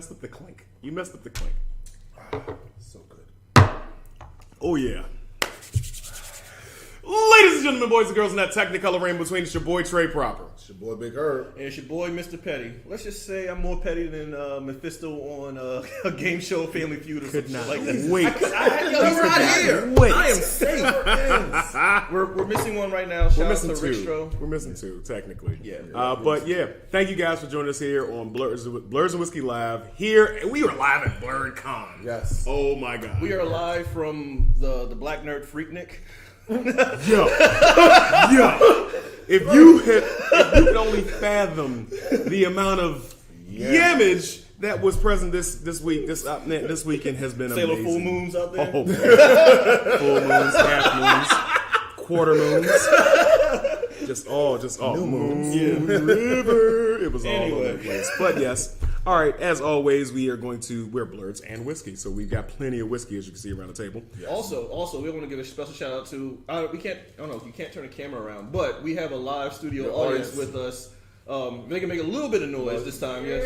messed up the clink. You messed up the clink. So good. Oh, yeah. Ladies and gentlemen, boys and girls in that technicolor rainbow between, it's your boy Trey Proper. It's your boy Big Herb. And it's your boy Mr. Petty. Let's just say I'm more petty than Mephisto on a game show Family Feud or something like that. Wait. You're out here. Wait. I am safe. Yes. We're missing one right now. Shout out to Rick Stroh. We're missing two, technically. Yeah. But yeah, thank you guys for joining us here on Blerds and Whiskey Live. Here, we are live at Blerdcon. Yes. Oh my God. We are live from the Black Nerd Freaknik. Yo. If you could only fathom the amount of yamage that was present this weekend has been Sailor amazing. full moons out there. Oh, man. Full moons, half moons, quarter moons, just all new moons. Moon River. It was all over the place. But yes. All right, as always, we're Blerds and Whiskey, so we've got plenty of whiskey, as you can see around the table. Yes. Also, we want to give a special shout out to, you can't turn the camera around, but we have a live studio audience with us. They can make a little bit of noise this time, yes.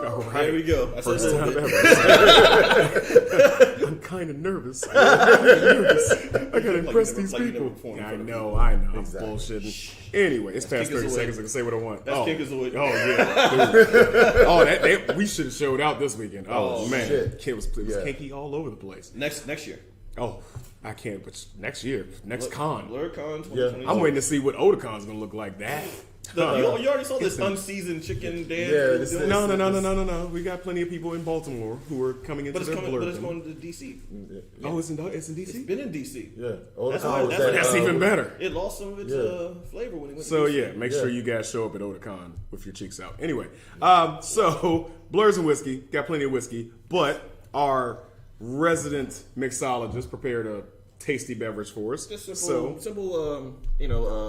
All right. There we go. First time ever. I'm kind of nervous. I gotta impress these people. I know. Exactly. I'm bullshitting. Anyway, it's past 30 seconds. I can say what I want. That's Kinkazoid. Oh yeah. We should have showed out this weekend. Oh man, shit. It was kinky all over the place. Next year. Oh, I can't. But next year, con. Blerdcon 2020. I'm waiting to see what Otacon's gonna look like. That. You already saw this unseasoned chicken dance. Yeah, No. We got plenty of people in Baltimore who are coming into their Blerdcon. But it's going to DC. Yeah. Oh, it's in DC? It's been in DC. Yeah. That's even better. It lost some of its flavor when it went So to DC. yeah, make sure you guys show up at Otakon with your cheeks out. Anyway, so Blerds and Whiskey, got plenty of whiskey, but our resident mixologist prepared a tasty beverage for us. Just simple.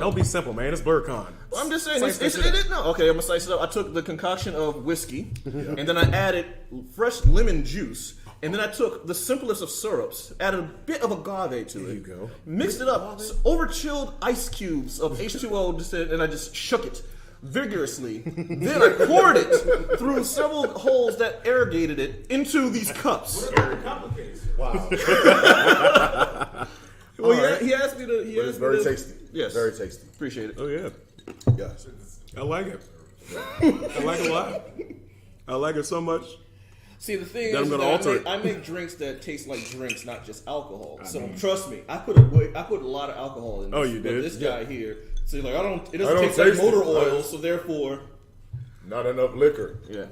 Don't be simple, man. It's Blerdcon. I'm just saying, it is no. Okay, I'm gonna slice it up. I took the concoction of whiskey, and then I added fresh lemon juice, and then I took the simplest of syrups, added a bit of agave to it. There you go. Mixed it up, over chilled ice cubes of H2O, and I just shook it vigorously. Then I poured it through several holes that irrigated it into these cups. Wow. Well, he asked me to. It's very tasty. Yes. Very tasty. Appreciate it. Oh yeah, Yes. I like it. I like it a lot. I like it so much. See, the thing Then is, I'm gonna alter it. I make drinks that taste like drinks, not just alcohol. So trust me, I put a lot of alcohol in this. Oh, you did? This guy here, so you're like, it I doesn't don't taste like taste motor it. oil, so therefore, Not enough liquor. yeah.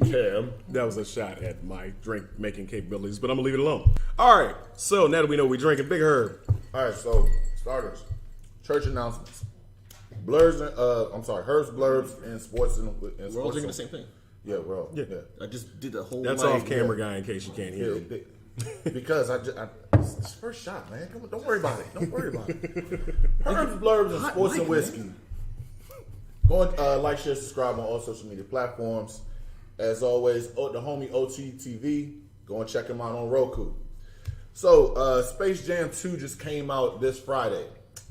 Cam. That was a shot at my drink making capabilities, but I'm gonna leave it alone. All right. So now that we know we're drinking, Big Herb. All right, so starters. Church announcements. Herb's Blurbs and sports and We're all drinking the same thing. Yeah, we're all. Yeah. I just did the whole. That's off camera, guy. In case you can't hear him. Because it's first shot, man. Come on, don't worry about it. Herb's Blurbs and sports and whiskey. Go and like, share, subscribe on all social media platforms. As always, the homie OTTV. Go and check him out on Roku. So, Space Jam 2 just came out this Friday.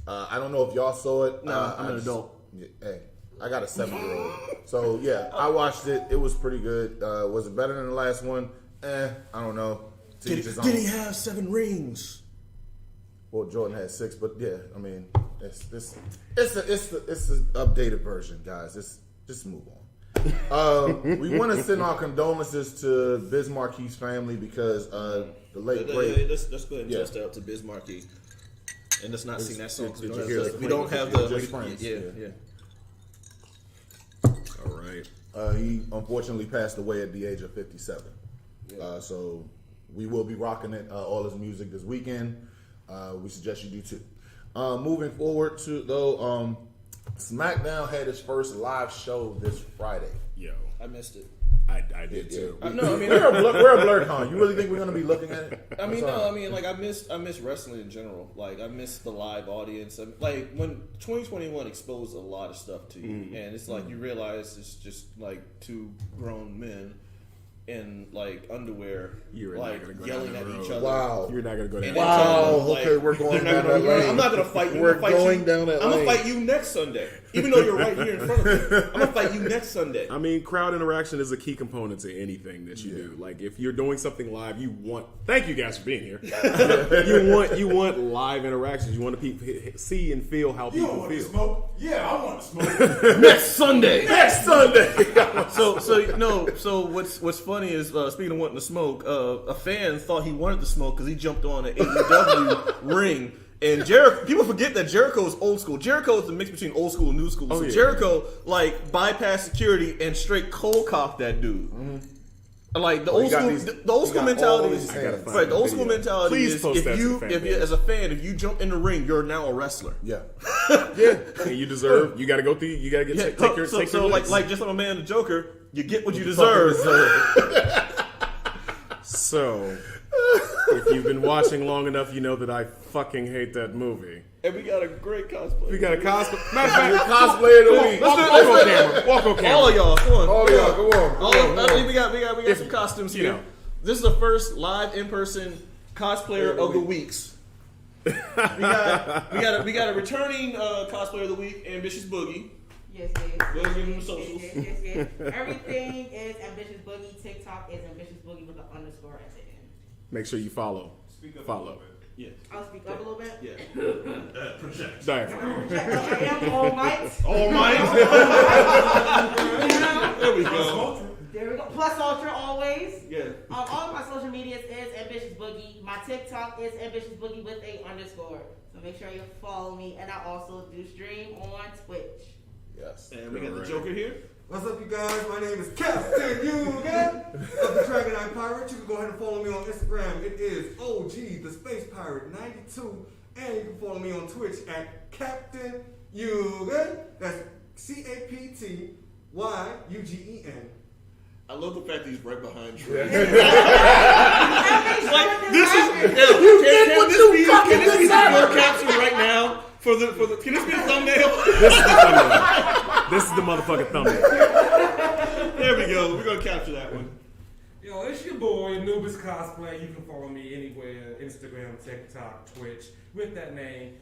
I don't know if y'all saw it. No, I'm an adult. Hey, I got a 7-year-old. So, yeah, I watched it. It was pretty good. Was it better than the last one? I don't know. Did he have 7 rings? Well, Jordan had 6, but yeah, I mean, it's the updated version, guys. Just move on. We want to send our condolences to Biz Marquis's family because the late great. Let's go ahead and toast out to Biz Marquis, and let's not sing that song. We don't have the just friends. Yeah. All right. He unfortunately passed away at the age of 57. Yeah. So we will be rocking it all his music this weekend. We suggest you do too. Moving forward to SmackDown had its first live show this Friday. Yo, I missed it. I did too. No, I mean, we're a Blerdcon. You really think we're gonna be looking at it? I mean, like I miss wrestling in general. Like I miss the live audience. Like when 2021 exposed a lot of stuff to you, and it's like you realize it's just like 2 grown men in like underwear, You're like not gonna go yelling down at that each road. other. Wow. You're not gonna go down. And that then Wow. tell them, like, Okay, we're going they're not down gonna- that lane. I'm not gonna fight you. We're I'm gonna fight going you. down that I'm gonna lane. fight you next Sunday, even though you're right here in front of me. I'm gonna fight you next Sunday. I mean, crowd interaction is a key component to anything that you do. Like, if you're doing something live, you want. Thank you guys for being here. you want live interactions. You want to see and feel how You don't people want to feel. smoke? Yeah, I want to smoke. Next Sunday. Next Sunday. So what's funny is speaking of wanting to smoke, a fan thought he wanted to smoke because he jumped on an AEW ring. And people forget that Jericho is old school. Jericho is a mix between old school and new school. Oh, So yeah. Jericho like bypassed security and straight cold cocked that dude. Like the old school, the old school mentality is I gotta find right. The old video. school mentality Please is post that if to you the fan if you page. as a fan if you jump in the ring, you're now a wrestler. Yeah. Yeah, and you deserve. You got to go through. You got to get Yeah, take your so take your licks. like just like my man the Joker, you get what you deserve. So, if you've been watching long enough, you know that I fucking hate that movie. And we got a great cosplay. We got a cosplay. Matter of fact, Cosplay of the week. walk on camera. Walk on camera. All of y'all, come on. All of y'all, come on. I think we got some costumes here. you know. This is the first live in person cosplayer of the weeks. we got a returning cosplayer of the week, Ambitious Boogie. Yes. Go give them the socials. Yes. Everything is Ambitious Boogie. TikTok is Ambitious Boogie with an underscore at the end. Make sure you follow. Follow. Yeah. I'll speak up a little bit. Yeah. Diaphragm. I am all might. All right. There we go. There we go. Plus Ultra always. Yeah. All of my social medias is Ambitious Boogie. My TikTok is Ambitious Boogie with a underscore. So make sure you follow me. And I also do stream on Twitch. Yes. And we got the Joker here. What's up, you guys? My name is Captain Yuga of the Dragon Eye Pirate. You can go ahead and follow me on Instagram. It is OG, the Space Pirate 92. And you can follow me on Twitch at Captain Yuga. That's CaptYugen. I love the fact that he's right behind you. Like, This is can this be the full caption right now for the can this be the thumbnail? This is the motherfucking thumbnail. There we go. We're gonna capture that one. Yo, it's your boy, Anubis Cosplay. You can follow me anywhere, Instagram, TikTok, Twitch, with that name.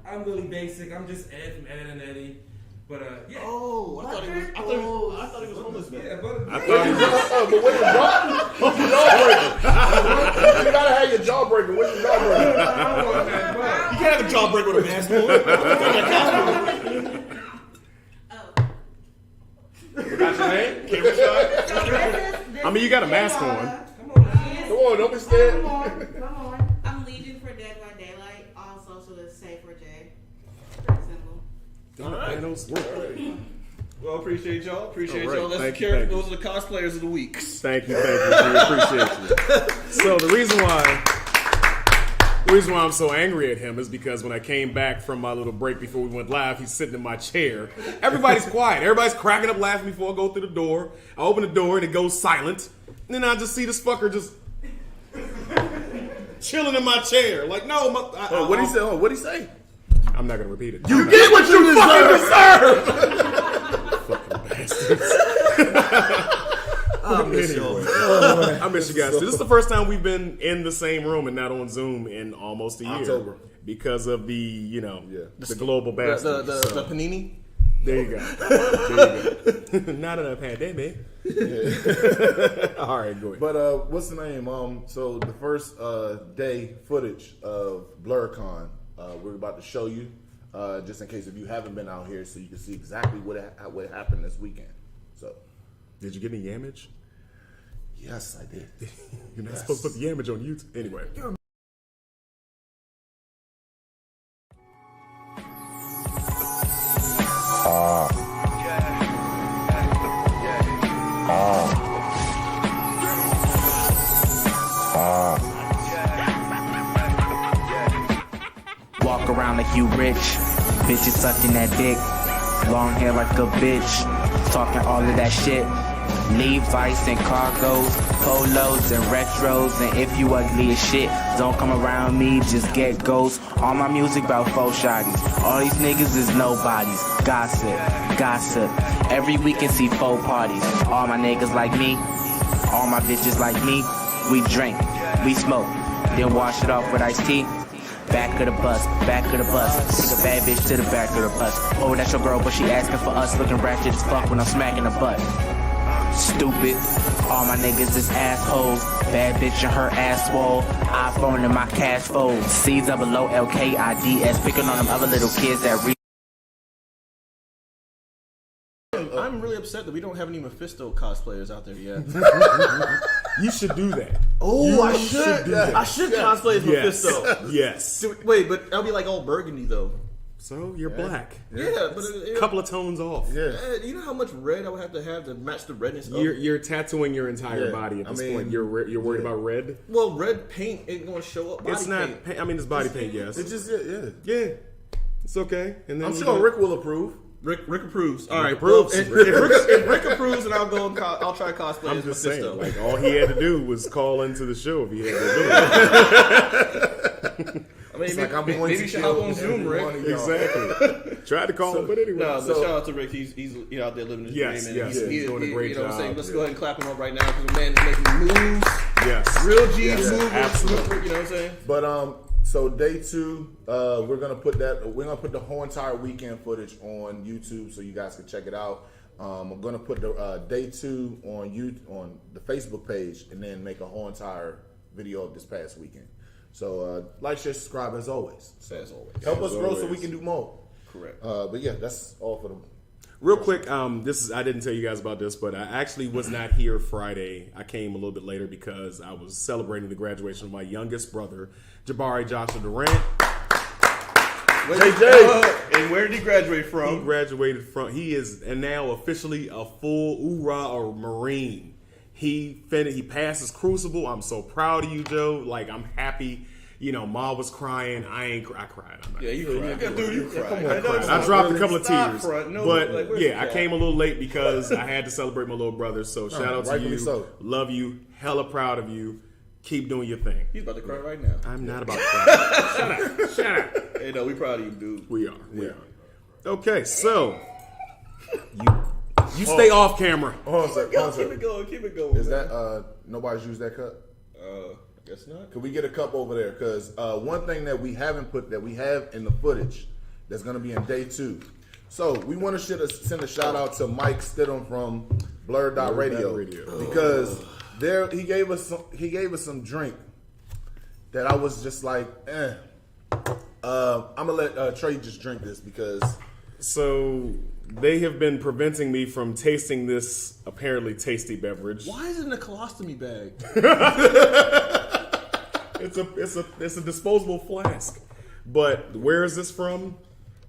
I'm really basic. I'm just Ed from Ed and Eddie. But, yeah. Oh, I thought he was homeless man. Yeah, but I thought he was. But where's your jawbreaker? You gotta have your jawbreaker. Where's your jawbreaker? You can't have a jawbreaker with a mask on. Got your name? Camera shot. I mean, you got a mask on. Come on, don't be scared. Come on. I'm Legion for Dead by Daylight. All social is Say for J. Pretty simple. All right. Panels work. Well, appreciate y'all. Appreciate All right. y'all. That's Thank the you, character. thank Those are the cosplayers of the week. Thank you. We appreciate you. So the reason why I'm so angry at him is because when I came back from my little break before we went live, he's sitting in my chair. Everybody's quiet. Everybody's cracking up laughing before I go through the door. I open the door and it goes silent. And then I just see this fucker just chilling in my chair. Like, no. What'd he say? What'd he say? I'm not going to repeat it. You get what you deserve! fucking bastards. I miss y'all. I miss you guys too. This is the first time we've been in the same room and not on Zoom in almost a year. October. Because of the, the global bastards. The panini. There you go. Not in a pandemic. All right, go ahead. But what's the name? So the first day footage of Blerdcon, we're about to show you, just in case if you haven't been out here, so you can see exactly what happened this weekend. So, Did you get any yamage? yes, I did. You're not supposed to put the yamage on YouTube. Anyway. Walk around like you rich, bitches sucking that dick, long hair like a bitch, talking all of that shit. Levi's and cargos, polos and retros, and if you ugly as shit, don't come around me, just get ghosts. All my music about faux shotties, all these niggas is nobodies. Gossip, every weekend see faux parties. All my niggas like me, All my bitches like me, we drink, we smoke, then wash it off with iced tea. Back of the bus, back of the bus. Take a bad bitch to the back of the bus. Oh, that's your girl, but she asking for us. Looking ratchet as fuck when I'm smacking the butt. Stupid. All my niggas is assholes. Bad bitch in her ass swole. iPhone in my cash fold. C's below LKIDS. Picking on them other little kids that read. I'm really upset that we don't have any Mephisto cosplayers out there yet. You should do that. Oh, I should should. do that. I should cosplay as Yes. Mephisto. Yes. Wait, but I'll be like all burgundy though. So you're black. Yeah, but A couple of tones off. Yeah. you know how much red I would have to match the redness of You're tattooing your entire Yeah, body at this I mean, point. You're worried about red. Well, red paint ain't gonna show up. Body It's not. paint. I mean, it's body paint. Yes. It's just yeah. Yeah. It's okay. And then I'm sure Rick will approve. Rick approves. All right, approves. If Rick approves, and I'll go. I'll try cosplay. I'm as just Mephisto. saying, like all he had to do was call into the show if he had to do it. I mean, Like, I'm maybe going you to should hop on kill Zoom, every one Rick. of y'all. Exactly. Tried to call him, but anyway. No, but So- shout out to Rick. He's out there living his Yes, dream. yes, and he's doing a great you know what I'm saying? job. Let's go ahead and clap him up right now because the man is making moves. Yes. Real G's Yes, moving. absolutely. You know what I'm saying? But so day 2, we're gonna put the whole entire weekend footage on YouTube so you guys can check it out. I'm gonna put the day 2 on the Facebook page and then make a whole entire video of this past weekend. So like, share, subscribe as always. As always. Help us As grow so always. we can do more. Correct. But yeah, that's all for them. Real quick, I didn't tell you guys about this, but I actually was not here Friday. I came a little bit later because I was celebrating the graduation of my youngest brother, Jabari Joshua Durant. And where did he graduate He from? graduated from. He is and now officially a full hoorah or Marine. He passed his crucible. I'm so proud of you, Joe. Like, I'm happy. You know, Ma was crying. I cried. I'm not. Yeah, you cried. Dude, you cried. I dropped a couple of tears, No, but like, where's yeah, the I came a little late because I had to celebrate my little brother. So shout out to rightfully you, so. love you, hella proud of you. Keep doing your thing. He's about to cry right now. I'm not about to cry. Shut up. Hey, no, we proud of you, dude. We are. Okay, so you stay off camera. Hold on a second. Keep it going. Is man. that nobody's used that cup? I guess not. Could we get a cup over there? Because one thing that we have in the footage that's going to be in day 2. So we want to send a shout out to Mike Stidham from Blerd.radio because he gave us some drink that I was just like, I'm gonna let Trey just drink this because So they have been preventing me from tasting this apparently tasty beverage. Why is it in a colostomy bag? It's a disposable flask. But where is this from?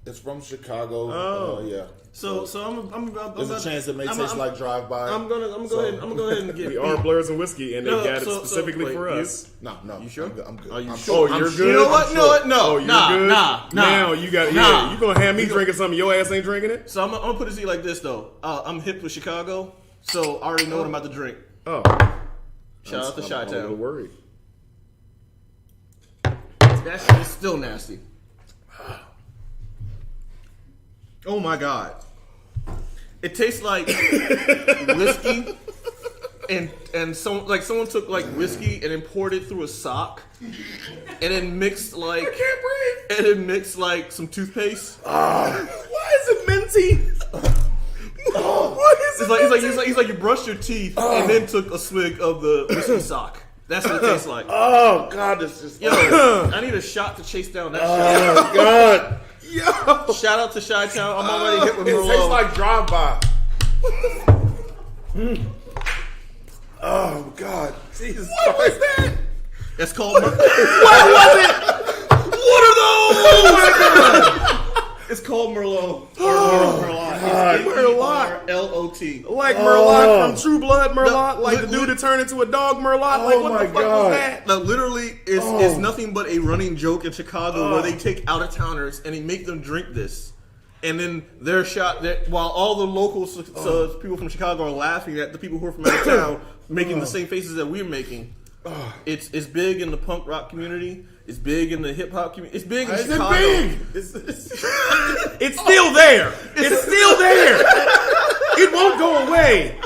it's from Chicago. Yeah. So I'm about. There's a chance it may taste like drive-by. I'm gonna go ahead and get. We are Blerds and Whiskey, and they No, got it so specifically wait, for you- us. No. You sure? I'm good. Are you I'm sure? Oh, you're I'm good? You know what? I'm No, what? No. Oh, you're good? Nah. Now you got Nah. you gonna have me drinking something your ass ain't drinking it? So I'm gonna put it to you like this though. I'm hip with Chicago, so I already know what I'm about to drink. Oh. Shout out to I'm a little Chi-Town. worried. That shit is still nasty. Oh my god. It tastes like whiskey and someone took like whiskey and then poured it through a sock and then mixed like some toothpaste. Why is it minty? What is it? It's like you brushed your teeth and then took a swig of the whiskey sock. That's what it tastes like. Oh God, this is. Yo, I need a shot to chase down that shot. Oh God. Yo. Shout out to Chi-Town. I'm already hit with It Merlot. tastes like drive-by. Oh God. Jesus. What was that? It's called. What was it? What are those? It's called Merlot. Merlot. Merlot. L-O-T. Like Merlot from True Blood Merlot? Like the dude that turned into a dog Merlot? Like what my the fuck God. was that? Now, literally, it's nothing but a running joke in Chicago where they take out-of-towners and they make them drink this. And then they're shot that while all the locals, people from Chicago are laughing at the people who are from out of town making the same faces that we're making. It's big in the punk rock community. It's big in the hip hop community. It's big in Chicago. It's still there. It's still there. It won't go away.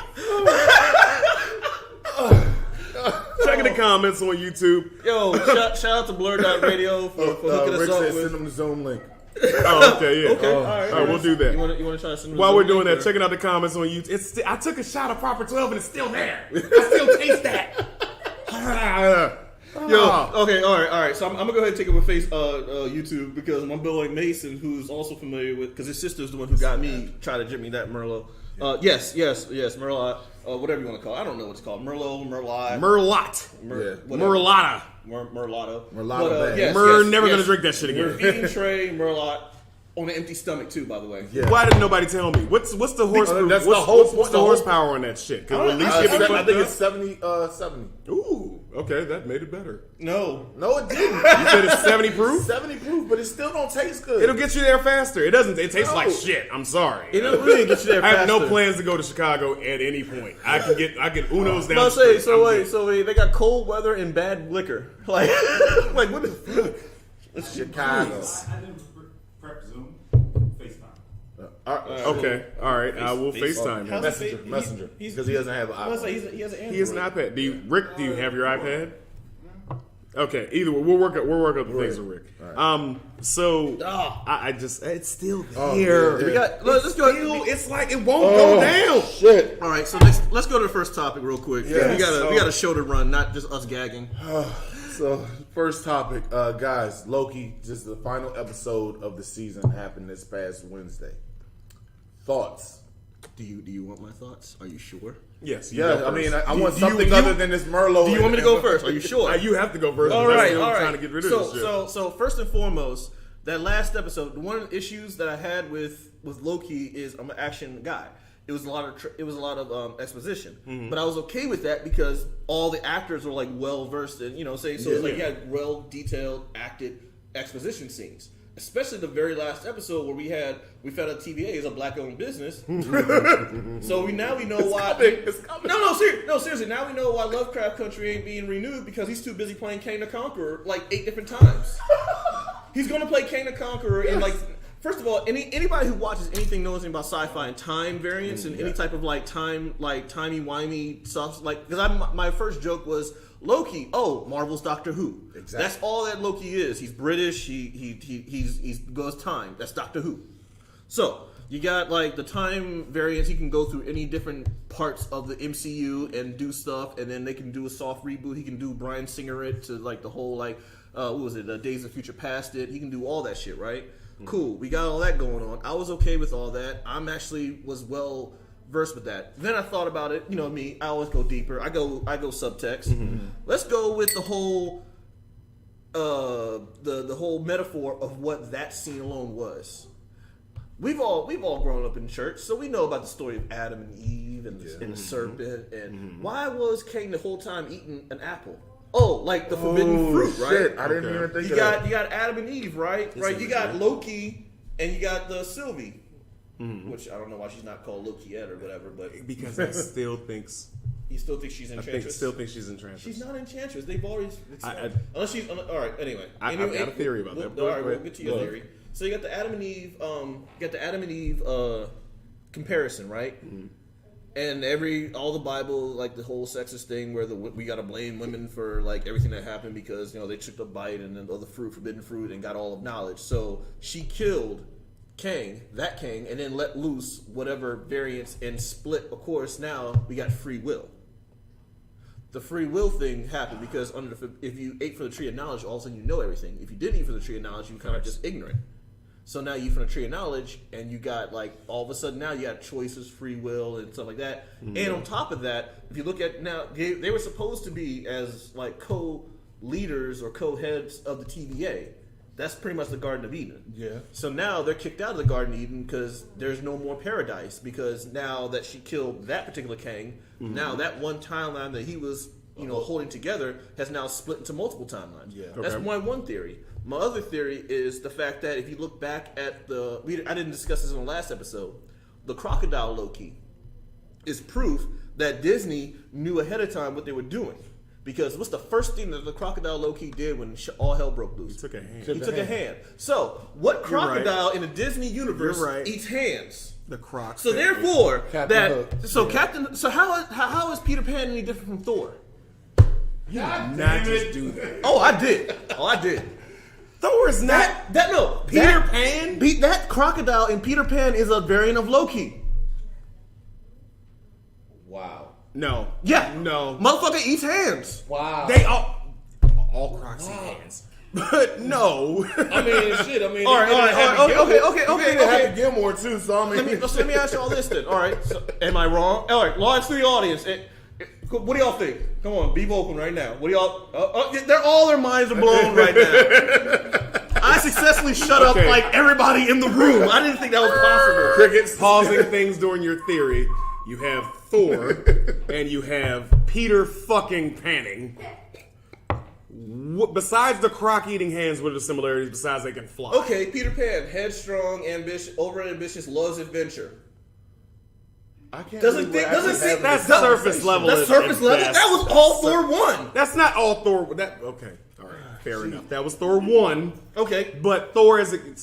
comments on YouTube. Yo, shout out to Blerd.radio for hooking Rick us up said with. send them the Zoom link. Oh, okay, yeah. Okay, all right, we'll do that. You want to try to send them While the we're Zoom doing link, that, or- checking out the comments on YouTube. I took a shot of Proper 12 and it's still there. I still taste that. Yo, okay, all right. So I'm gonna go ahead and take it with YouTube because my boy Mason, who's also familiar with, because his sister's the one who got me try to jip me that Merlot. Yes, Merlot, whatever you want to call it. I don't know what it's called. Merlot, Merlot, Merlot. whatever. Merlotta. Merlotto. Merlotto band. Never gonna drink that shit again. We're feeding Trey Merlot on an empty stomach too, by the way. Yeah. Why didn't nobody tell me? What's the horsepower? That's the whole What's the point. horsepower on that shit? Because at least get me I fucked think up. it's 70. Ooh, okay, that made it better. No. No, it didn't. You said it's 70 proof. 70 proof, but it still don't taste good. It'll get you there faster. It doesn't. It tastes No. like shit. I'm sorry. It don't really get you there I have faster. no plans to go to Chicago at any point. I can get Uno's down. No, the street. so wait, they got cold weather and bad liquor. Like what the fuck? It's Chicago. I didn't prep Zoom. FaceTime. Okay, all right. I will FaceTime him. Messenger. Because he doesn't have an iPhone. He has an Android. He has an iPad. Rick, do you have your iPad? Okay. Either way, we'll work up the things with Rick. So I just it's still here. yeah. We got. Let's go. It's like it won't go down. Shit. All right, so let's go to the first topic real quick. Yes. We got a show to run, not just us gagging. So, first topic, guys. Loki, just the final episode of the season happened this past Wednesday. Thoughts? Do you want my thoughts? Are you sure? Yes. Yeah, I mean, I want something other than this Merlot. Do you want me to go first? Are you sure? You have to go first. All That's right, the all only right. Trying to get rid of this shit. So first and foremost, that last episode, one of the issues that I had with Loki is I'm an action guy. It was a lot of exposition, but I was okay with that because all the actors were like well versed in it's like you had well detailed acted exposition scenes. Especially the very last episode where we found out TVA is a black owned business. So now we know why. It's coming. No, seriously. Now we know why Lovecraft Country ain't being renewed because he's too busy playing Kang the Conqueror like 8 different times. He's gonna play Kang the Conqueror in like. First of all, anybody who watches anything knows anything about sci-fi and time variance and any type of like timey-wimey stuff. Like, because my first joke was Loki. Oh, Marvel's Doctor Who. Exactly. That's all that Loki is. He's British. He goes time. That's Doctor Who. So you got like the time variance. He can go through any different parts of the MCU and do stuff, and then they can do a soft reboot. He can do Bryan Singer it to like the whole like what was it? Days of Future Past it. He can do all that shit, right? Cool. We got all that going on. I was okay with all that. I'm actually was well versed with that. Then I thought about it. You know me. I always go deeper. I go subtext. Let's go with the whole the whole metaphor of what that scene alone was. We've all grown up in church, so we know about the story of Adam and Eve and the serpent. And why was Cain the whole time eating an apple? Oh, like the forbidden fruit, right? Shit, I didn't even think of that. You got Adam and Eve, right? Right. You got Loki, and you got the Sylvie, which I don't know why she's not called Loki yet or whatever, but Because I still thinks he still thinks she's Enchantress. she's Enchantress. She's not Enchantress. They've already unless she's all right. Anyway, I've got a theory about that. All right, we'll get to your theory. So you got the Adam and Eve, comparison, right? And all the Bible, like the whole sexist thing where we got to blame women for like everything that happened because they took the bite and then the fruit, forbidden fruit, and got all of knowledge. So she killed Kang, and then let loose whatever variance and split. Of course, now we got free will. The free will thing happened because if you ate from the tree of knowledge, all of a sudden you know everything. If you didn't eat from the tree of knowledge, you kind of just ignorant. So now you from the tree of knowledge, and you got like all of a sudden now you got choices, free will, and stuff like that. And on top of that, if you look at now, they were supposed to be as like co-leaders or co-heads of the TVA. That's pretty much the Garden of Eden. Yeah. So now they're kicked out of the Garden of Eden because there's no more paradise. Because now that she killed that particular Kang, now that one timeline that he was holding together has now split into multiple timelines. Yeah. That's Okay. one theory. My other theory is the fact that if you look back at I didn't discuss this in the last episode, the crocodile Loki is proof that Disney knew ahead of time what they were doing. Because what's the first thing that the crocodile Loki did when all hell broke loose? He took a hand. He took a hand. So, what crocodile in the Disney universe You're right. eats hands? The Croc. So therefore, Captain Hook. Captain. So how is Peter Pan any different from Thor? Not just do that. Oh, I did. Thor is not Peter Pan. That crocodile in Peter Pan is a variant of Loki. Wow. No. Yeah. No. Motherfucker eats hands. Wow. They all Crocs eat hands. But no. I mean, shit. I mean, All right. Okay. Happy Gilmore too. So I mean, Let me ask you all this then. All right. So, am I wrong? All right. Launch to the audience. What do y'all think? Come on, be vocal right now. What do y'all? All their minds are blown right now. I successfully shut up like everybody in the room. I didn't think that was possible. Crickets pausing things during your theory. You have Thor and you have Peter fucking Panning. Besides the croc eating hands, what are the similarities besides they can fly? Okay, Peter Pan, headstrong, ambitious, over-ambitious, loves adventure. I can't. Doesn't See, that's surface level. That's surface level. best. That was all Thor 1. That's not all Thor. Okay, all right, fair enough. That was Thor 1. Okay. But Thor is I hate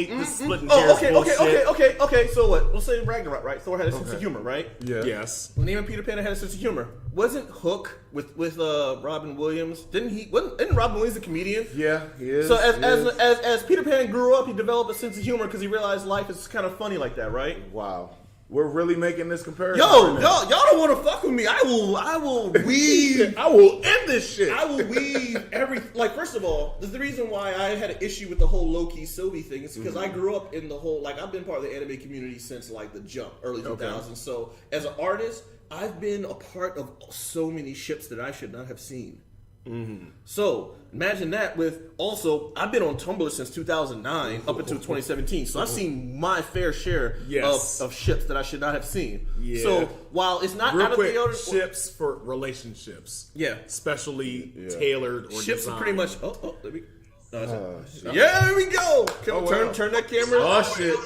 this splitting hairs bullshit. Okay. So what? We'll say Ragnarok, right? Thor had a sense of humor, right? Yeah. Yes. When even Peter Pan had a sense of humor. Wasn't Hook with Robin Williams? Isn't Robin Williams a comedian? Yeah, he is. So as Peter Pan grew up, he developed a sense of humor because he realized life is kind of funny like that, right? Wow. We're really making this comparison. Y'all right now. don't want to fuck with me. I will weave. I will end this shit. I will weave first of all, the reason why I had an issue with the whole Loki Sylvie thing is because I grew up in the whole, I've been part of the anime community since the jump, early 2000s. So as an artist, I've been a part of so many ships that I should not have seen. Mm-hmm. So imagine that I've been on Tumblr since 2009 up until 2017. So I've seen my fair share of ships that I should not have seen. Yeah. So while it's not out of the order, ships for relationships. Yeah. Specially tailored or ships designed. are pretty much. Let me. Yeah, there we go. Turn that camera. Oh shit.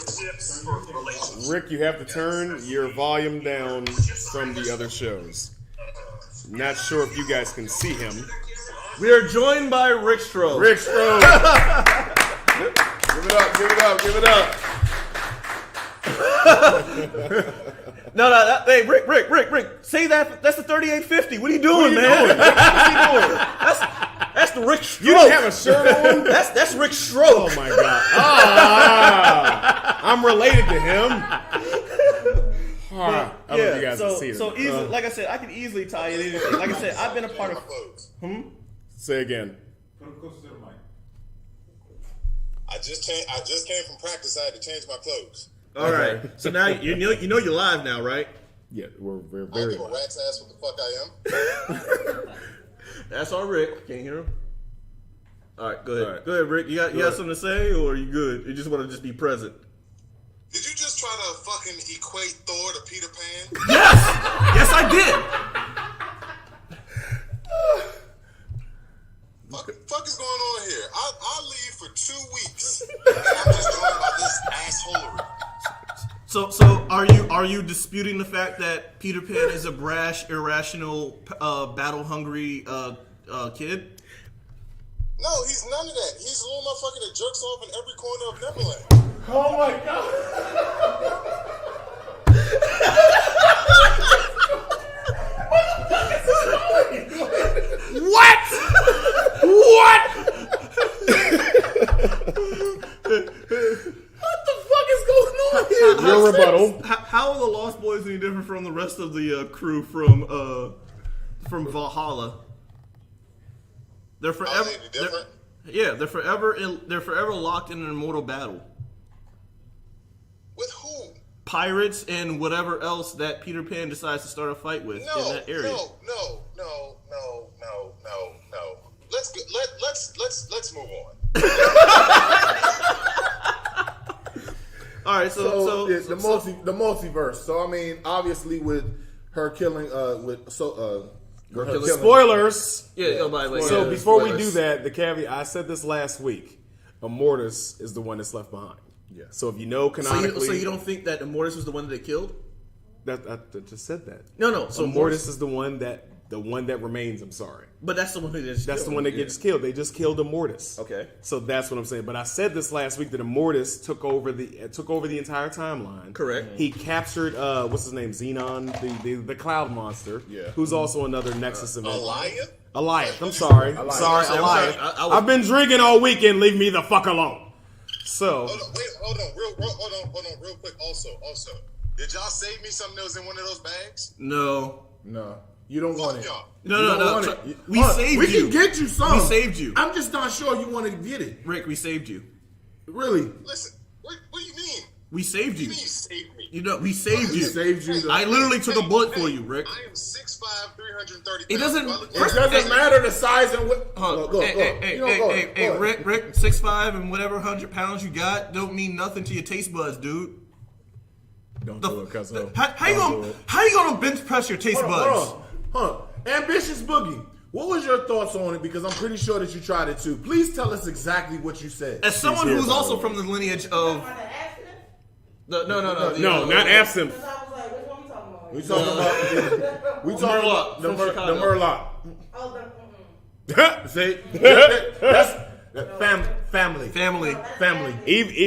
Rick, you have to turn your volume down from the other shows. Not sure if you guys can see him. We are joined by Rick Strode. Rick Strode. Give it up. No, hey, Rick, say that. That's the 3850. What are you doing, man? What's he doing? That's the Rick Strode. You don't have a shirt on? That's Rick Strode. Oh my god. I'm related to him. I don't know if you guys can see it. So easily, like I said, I can easily tie it in anything. Like I said, I've been a part of. Say again. Put him closer to the mic. I just came from practice. I had to change my clothes. All right. So now you know you're live now, right? Yeah, we're I don't very. give a rat's ass what the fuck I am. That's our Rick. Can't hear him. All right, go ahead. Go ahead, Rick. You got something to say, or are you good? You just want to just be present? Did you just try to fucking equate Thor to Peter Pan? Yes, I did. Fuck is going on here? I leave for 2 weeks, and I'm just joined by this assholery. So are you disputing the fact that Peter Pan is a brash, irrational, battle hungry kid? No, he's none of that. He's a little motherfucker that jerks off in every corner of Neverland. Oh my god. What? What the fuck is going on here? Your rebuttal. How are the Lost Boys any different from the rest of the crew from Valhalla? They're forever. Different? They're forever locked in an immortal battle. With who? Pirates and whatever else that Peter Pan decides to start a fight with in that area. No. Let's move on. All right, so the multiverse. So I mean, obviously with her killing, Spoilers. So before we do that, the caveat, I said this last week. Immortus is the one that's left behind. Yeah. So if you know canonically, so you don't think that Immortus was the one that they killed? I just said that. No. So Immortus is the one that The one that remains, I'm sorry. But that's the one that gets That's killed. the one that gets killed. They just killed Immortus. Okay. So that's what I'm saying. But I said this last week that Immortus took over the entire timeline. Correct. He captured what's his name, Xenon, the cloud monster. Yeah. Who's also another Nexus event. Alliance? I'm sorry. Alliance. Sorry, I'm Alliance. sorry. I was- I've been drinking all weekend. Leave me the fuck alone. So. Hold on, real quick. Also, did y'all save me something that was in one of those bags? No. No. You don't want it. y'all. No. You don't want it. We Hold on. saved We you. can get you some. We saved you. I'm just not sure you want to get it. Rick, we saved you. Really? Listen, what do you mean? We saved you. You saved me. You know, we saved We you. saved you. I literally took a bullet for you, Rick. I am 6'5", 330 It doesn't- pounds. It doesn't matter the size and what. Hey, Rick, 6'5" and whatever 100 pounds you got don't mean nothing to your taste buds, dude. Don't do it, cuz. How you gonna bench press your taste buds? Hold on. Ambitious Boogie. What was your thoughts on it? Because I'm pretty sure that you tried it too. Please tell us exactly what you said. As someone here, who's by also the from the lineage On of the accident? No, not absinthe. Because I was like, which one we talking about? We talking about we talking Murloc about from the Chicago. Murloc. Oh, the, See, that's family.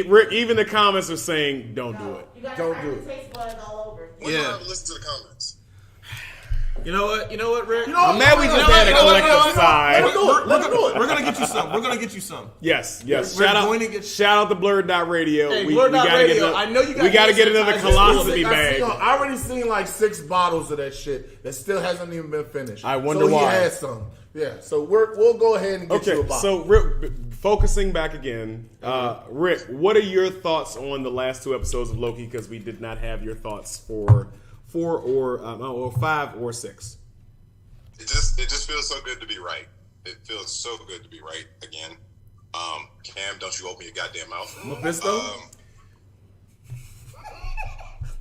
Rick, even the comments are saying, don't do it. You got Don't to do do it. taste buds all over. When Yeah. do I have to listen to the comments? You know what, Rick? I'm mad we just had a collective sigh. We're gonna get you some. We're gonna get you some. Yes. We're going to get- Shout out to Blerd.radio. Hey, we Blerd.radio, gotta get I know you guys we gotta get listen another to this. colostomy bag. I already seen like 6 bottles of that shit that still hasn't even been finished. I wonder so why. He has some. Yeah. So we'll go ahead and get you a Okay, bottle. so Rick, focusing back again, Rick, what are your thoughts on the last 2 episodes of Loki? Because we did not have your thoughts for 4 or 5 or 6. It just feels so good to be right. It feels so good to be right again. Cam, don't you open your goddamn mouth. Mephisto?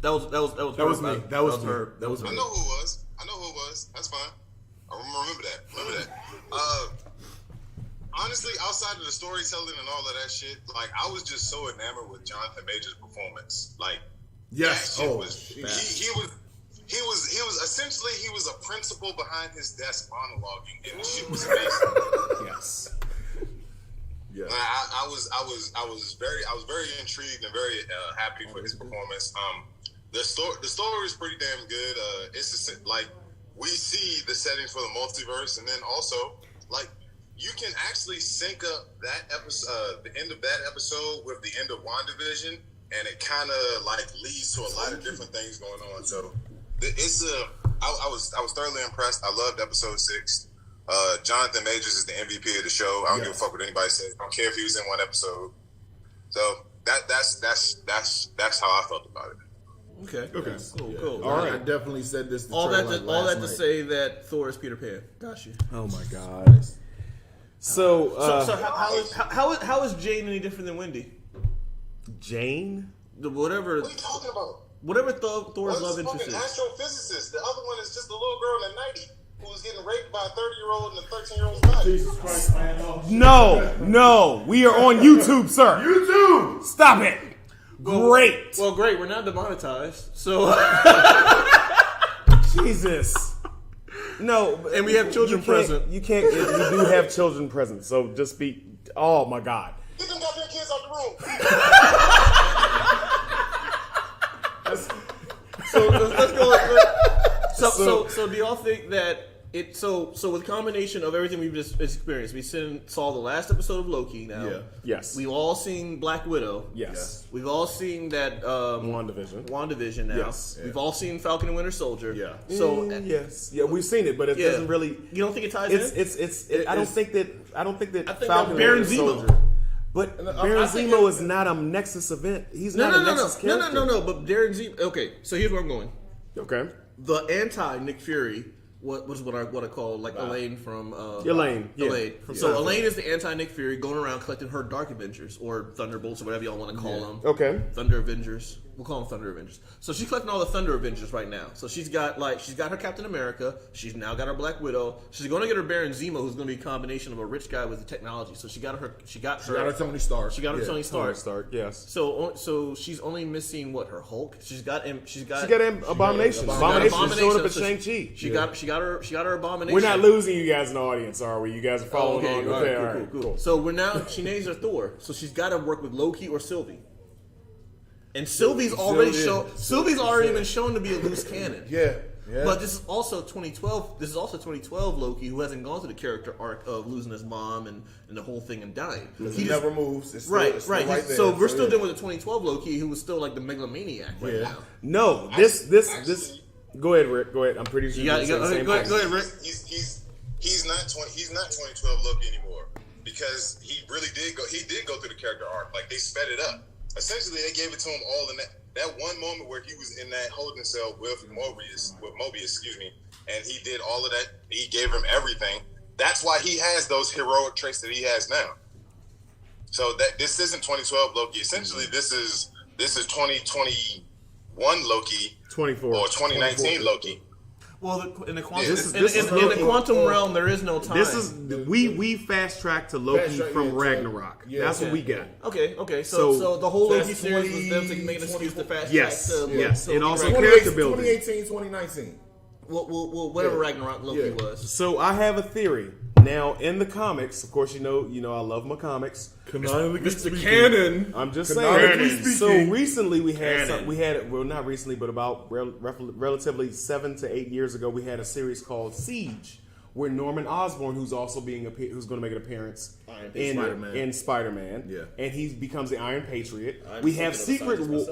That was me. That was me. her. That was I me. know who it was. That's fine. I remember that. Honestly, outside of the storytelling and all of that shit, like I was just so enamored with Jonathan Major's performance. Like, Yes. that shit Oh, was he was essentially he was a principal behind his desk monologuing, and the shit was amazing. Yes. yeah. I was very intrigued and very happy for his performance. The story is pretty damn good. It's like we see the setting for the multiverse, and then also like you can actually sync up that episode, the end of that episode, with the end of WandaVision, and it kind of like leads to a lot of different things going on. So it's I was thoroughly impressed. I loved episode 6. Jonathan Majors is the MVP of the show. I don't give a fuck what anybody says. I don't care if he was in one episode. So that's how I felt about it. Okay. Cool. Yeah. Cool. All right. I definitely said this. To All Trey, that like, to, all last that to night. say that Thor is Peter Pan. Got you. Oh my God. So How is Jane any different than Wendy? Jane? Whatever What are you talking about? Thor's love One's interest fucking is. astrophysicist. The other one is just a little girl in the 90s who was getting raped by a 30-year-old and a 13-year-old's body. Jesus Christ, man. Oh, No. We are on YouTube, sir. YouTube. Stop it. Great. Well, great. We're not demonetized, so Jesus. No, and we have children present. You can't. You do have children present, so just be. Oh my God. Get them goddamn kids out the room. So let's go. So do y'all think that it? So with the combination of everything we've just experienced, we saw the last episode of Loki. Now, Yeah. Yes. we've all seen Black Widow. Yes. We've all seen that WandaVision now. Yes. We've all seen Falcon and Winter Soldier. Yeah. So yes. Yeah, we've seen it, but it Yeah. doesn't really. you don't think it ties in? I don't think that I think Falcon and Baron Winter Zemo. Soldier. But Baron I think Zemo is not a Nexus event. He's No. not a Nexus character. No. But Darren Zemo. Okay, so here's where I'm going. Okay. The anti Nick Fury. What I call like Elaine from Elaine. Yeah. Elaine. So Elaine is the anti Nick Fury going around collecting her Dark Avengers or Thunderbolts or whatever y'all want to call them. Okay. Thunder Avengers. we'll call them Thunder Avengers. So she's collecting all the Thunder Avengers right now. So she's got her Captain America. She's now got her Black Widow. She's going to get her Baron Zemo, who's going to be a combination of a rich guy with the technology. So she got her Tony Stark. She got her Tony Stark. Tony Stark, yes. So she's only missing what, her Hulk. She's got Abomination. Abomination showing up at Shang-Chi. She got her Abomination. We're not losing you guys in the audience, are we? You guys are following on. Okay, all right, cool. So she names her Thor. So she's got to work with Loki or Sylvie. And Sylvie's already been shown to be a loose cannon. Yeah. But this is also 2012. This is also 2012 Loki, who hasn't gone through the character arc of losing his mom and the whole thing and dying. He never moves. It's right. There, so we're still dealing with the 2012 Loki, who was still like the megalomaniac right now. No, this. Go ahead, Rick. Go ahead. I'm pretty sure. Go ahead, Rick. He's not 2012 Loki anymore because he really did go through the character arc. Like they sped it up. Essentially, they gave it to him all in that one moment where he was in that holding cell with Mobius, and he did all of that. He gave him everything. That's why he has those heroic traits that he has now. So that this isn't 2012 Loki. Essentially, this is 2021 Loki, 24 or 2019 Loki. Well, in the quantum realm, there is no time. We fast tracked to Loki from Ragnarok. That's what we got. Okay. So the whole Loki series was them to make an excuse to fast track to yes, and also character building. 2018, 2019. Well, whatever Ragnarok Loki was. So I have a theory. Now in the comics, of course, you know I love my comics. Mr. Cannon. I'm just saying. So recently not recently, but about relatively 7 to 8 years ago, we had a series called Siege, where Norman Osborn, who's also who's going to make an appearance in Spider-Man, and he becomes the Iron Patriot. We have Secret Wars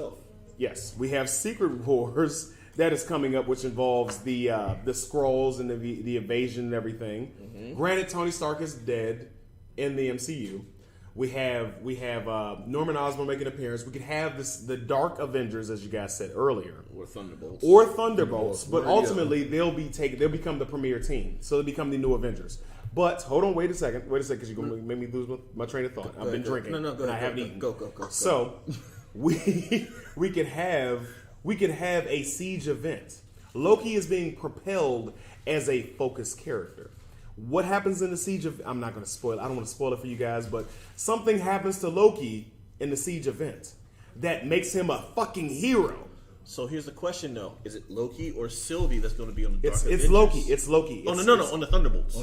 that is coming up, which involves the Skrulls and the invasion and everything. Mm-hmm. Granted, Tony Stark is dead in the MCU. We have Norman Osborn making an appearance. We could have the Dark Avengers, as you guys said earlier, or Thunderbolts. But ultimately, they'll become the premier team. So they become the new Avengers. But hold on, wait a second, because you're gonna make me lose my train of thought. I've been drinking. No, go ahead. I haven't eaten. Go. So we could have a Siege event. Loki is being propelled as a focused character. What happens in the Siege of... I'm not going to spoil it. I don't want to spoil it for you guys, but something happens to Loki in the Siege event that makes him a fucking hero. So here's the question, though. Is it Loki or Sylvie that's going to be on the Dark Avengers? It's Loki. No, on the Thunderbolts.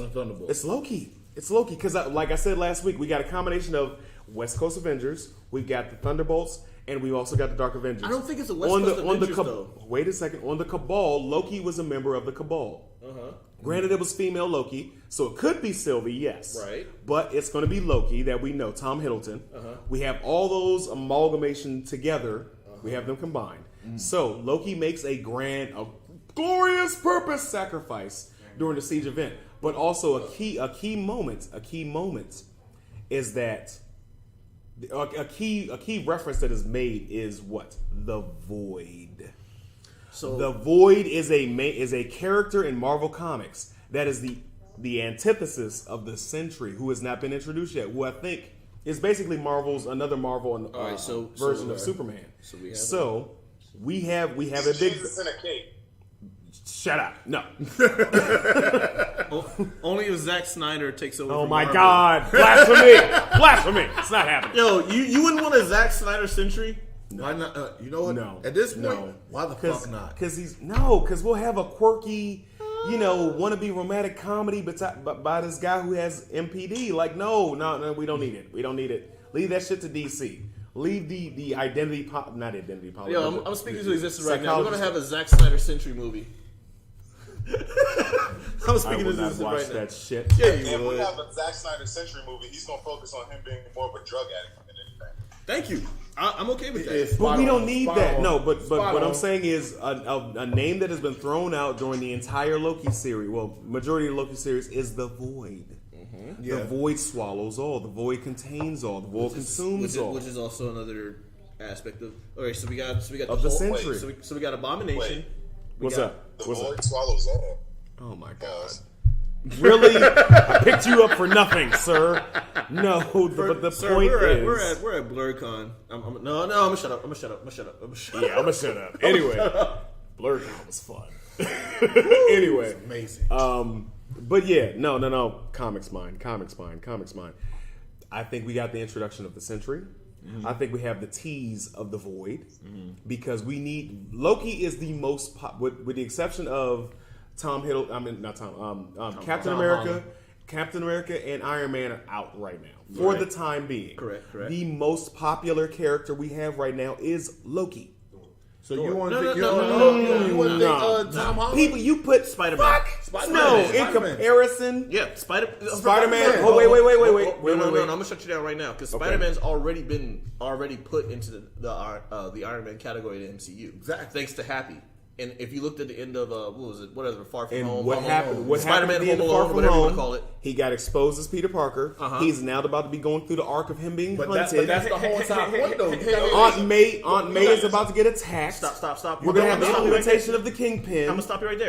It's Loki. Because, like I said last week, we got a combination of West Coast Avengers, we've got the Thunderbolts, and we also got the Dark Avengers. I don't think it's a West Coast Avengers, though. Wait a second. On the Cabal, Loki was a member of the Cabal. Uh-huh. Granted, it was female Loki, so it could be Sylvie, yes. Right. But it's going to be Loki that we know, Tom Hiddleston. Uh-huh. We have all those amalgamation together. Uh-huh. We have them combined. Mm. So Loki makes a glorious purpose sacrifice during the Siege event. But also a key moment is that a key reference that is made is what? The Void. So the Void is a character in Marvel Comics that is the antithesis of the Sentry, who has not been introduced yet. Who I think is basically another Marvel version of Superman. So we have a big. Jesus in a cake. Shut up! No. Only if Zack Snyder takes over. Oh my God! Blasphemy! It's not happening. Yo, you wouldn't want a Zack Snyder Sentry? No. Why not? You know what? No. At this point, why the fuck not? Because we'll have a quirky, wannabe romantic comedy by this guy who has MPD. Like, no, we don't need it. We don't need it. Leave that shit to DC. Leave the identity not identity politics. Yo, I'm speaking to existence right now. We're gonna have a Zack Snyder Sentry movie. I'm speaking to this right now. That shit. Yeah, if we have a Zack Snyder Century movie, he's gonna focus on him being more of a drug addict than anything. Thank you. I'm okay with that. But we don't need that. No, but what I'm saying is a name that has been thrown out during the entire Loki series, majority of the Loki series, is the Void. Mm-hmm. Yeah. The Void swallows all. The Void contains all. The Void consumes all. Which is also another aspect of. Okay, so we got the Sentry. So we got Abomination. What's up? The Void swallows all. Oh my God. Really? I picked you up for nothing, sir. No, but the Sir, point is... we're at Blerdcon. I'm gonna shut up. Yeah, I'm gonna shut up. Anyway, Blerdcon was fun. Anyway. Amazing. But yeah, no. Comics mind. I think we got the introduction of the Sentry. Mm-hmm. I think we have the tease of the Void. Mm-hmm. Because we need... Loki is the most... with the exception of Captain America. Captain America and Iron Man are out right now. For the time being. Correct. The most popular character we have right now is Loki. So you want to think Tom Holland? People, you put Spider-Man. In comparison. Yeah, Spider-Man. Oh, wait. No, I'm gonna shut you down right now because Spider-Man's already put into the Iron Man category in the MCU. Exactly. Thanks to Happy. And if you looked at the end of Far From And Home, what happened? What Spider-Man happened? Home Alone, whatever you want to call it. He got exposed as Peter Parker. He's now about to be going through the arc of him being hunted. That's the whole entire point, though. Aunt May is about to get attacked. Stop. We're gonna have the implementation of the Kingpin. I'm gonna stop you right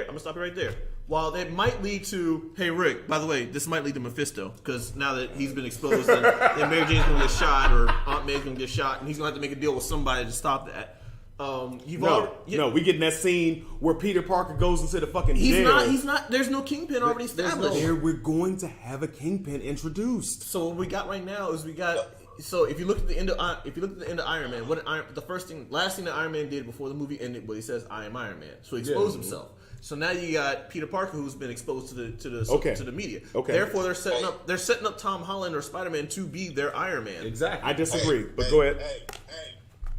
there. While it might lead to, hey Rick, by the way, this might lead to Mephisto because now that he's been exposed, and Mary Jane's gonna get shot or Aunt May's gonna get shot, and he's gonna have to make a deal with somebody to stop that. We get in that scene where Peter Parker goes into the fucking jail. He's not. There's no Kingpin already established. We're going to have a Kingpin introduced. So what we got right now is So if you look at the end of Iron Man, last thing that Iron Man did before the movie ended, he says, "I am Iron Man." So he exposed himself. So now you got Peter Parker, who's been exposed to the media. Okay. Therefore, they're setting up Tom Holland or Spider-Man to be their Iron Man. Exactly. I disagree, but go ahead.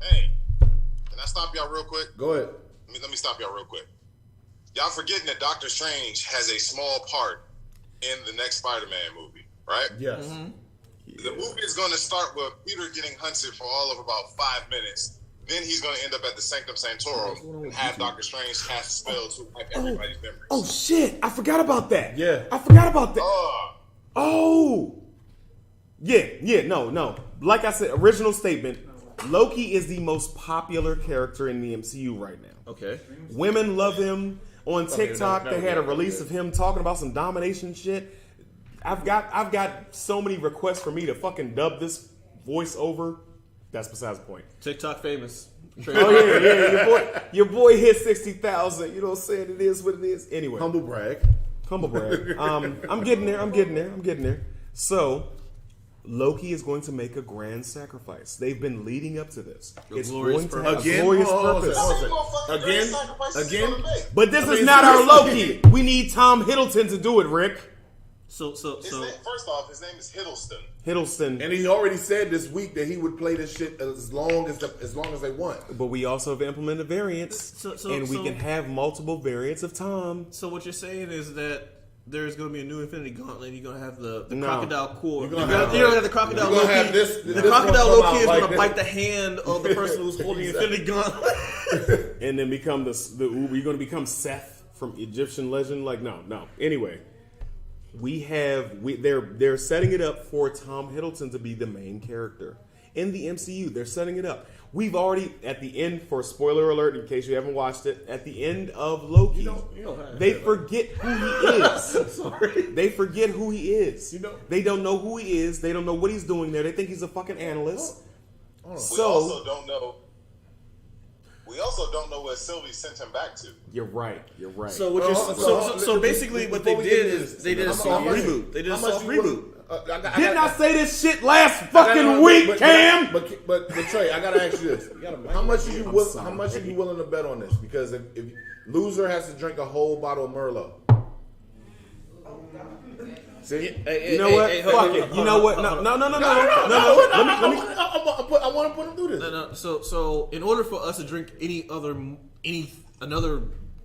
Hey. Can I stop y'all real quick? Go ahead. Let me stop y'all real quick. Y'all forgetting that Doctor Strange has a small part in the next Spider-Man movie, right? Yes. The movie is going to start with Peter getting hunted for all of about 5 minutes. Then he's going to end up at the Sanctum Sanctorum and have Doctor Strange cast a spell to wipe everybody's memories. Oh shit! I forgot about that. Yeah, I forgot about that. No. Like I said, original statement. Loki is the most popular character in the MCU right now. Okay. Women love him. On TikTok, they had a release of him talking about some domination shit. I've got so many requests for me to fucking dub this voice over. That's besides the point. TikTok famous. Oh yeah. Your boy hit 60,000. You know what I'm saying? It is what it is. Anyway. Humble brag. I'm getting there. So Loki is going to make a grand sacrifice. They've been leading up to this. It's going to have a glorious purpose. Again. But this is not our Loki. We need Tom Hiddleston to do it, Rick. First off, his name is Hiddleston. And he already said this week that he would play this shit as long as they want. But we also have implemented variants, and we can have multiple variants of Tom. So what you're saying is that there's going to be a new Infinity Gauntlet. You're going to have the crocodile core. You're going to have the crocodile Loki. The crocodile Loki is going to bite the hand of the person who's holding the Infinity Gauntlet. And then become you're going to become Seth from Egyptian legend. Like, no. Anyway, they're setting it up for Tom Hiddleston to be the main character in the MCU. They're setting it up. We've already, at the end, for spoiler alert, in case you haven't watched it, at the end of Loki, they forget who he is. Sorry. They forget who he is. They don't know who he is. They don't know what he's doing there. They think he's a fucking analyst. We also don't know where Sylvie sent him back to. You're right. So basically, what they did is they did a soft reboot. Didn't I say this shit last fucking week, Cam? But Trey, I gotta ask you this: how much are you willing to bet on this? Because if loser has to drink a whole bottle of Merlot. See? You know what? Fuck it. You know what? No. I want to put him through this. No. So in order for us to drink another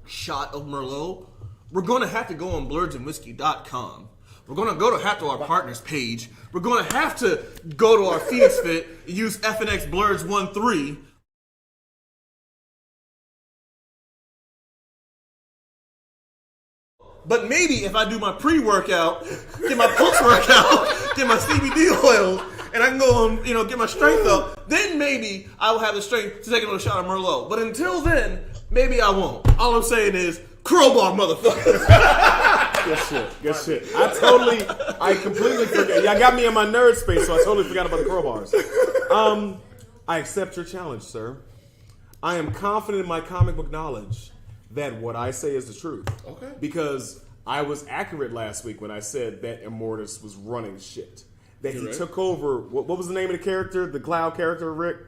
shot of Merlot, we're going to have to go on blerdsandwhiskey.com. We're going to have to our partners page. We're going to have to go to our FNX Fit, use FNX Blerds 13. But maybe if I do my pre-workout, get my post-workout, get my CBD oil, and I can go on, get my strength up, then maybe I will have the strength to take another shot of Merlot. But until then, maybe I won't. All I'm saying is, crowbar, motherfucker. Good shit. I completely forgot. Y'all got me in my nerd space, so I totally forgot about the crowbars. I accept your challenge, sir. I am confident in my comic book knowledge that what I say is the truth. Okay. Because I was accurate last week when I said that Immortus was running shit. That he took over. What was the name of the character? The cloud character, Rick?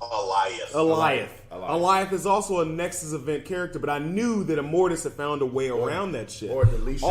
Alioth is also a Nexus event character, but I knew that Immortus had found a way around that shit. Or deletion.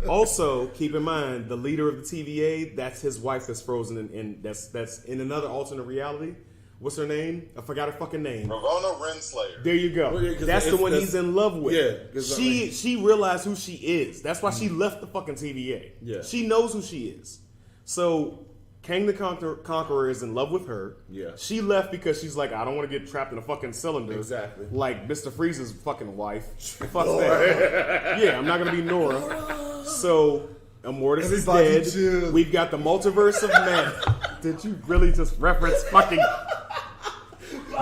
Also, keep in mind, the leader of the TVA, that's his wife that's frozen in that's in another alternate reality. What's her name? I forgot her fucking name. Ravonna Renslayer. There you go. Well, yeah, that's the one he's in love with. Yeah. She realized who she is. That's why she left the fucking TVA. Yeah. She knows who she is. So Kang the Conqueror is in love with her. Yeah. She left because she's like, I don't want to get trapped in a fucking cylinder. Exactly. Like Mr. Freeze's fucking wife. Fuck that. Yeah, I'm not going to be Nora. So Immortus is dead. Chill. We've got the multiverse of man. Did you really just reference fucking...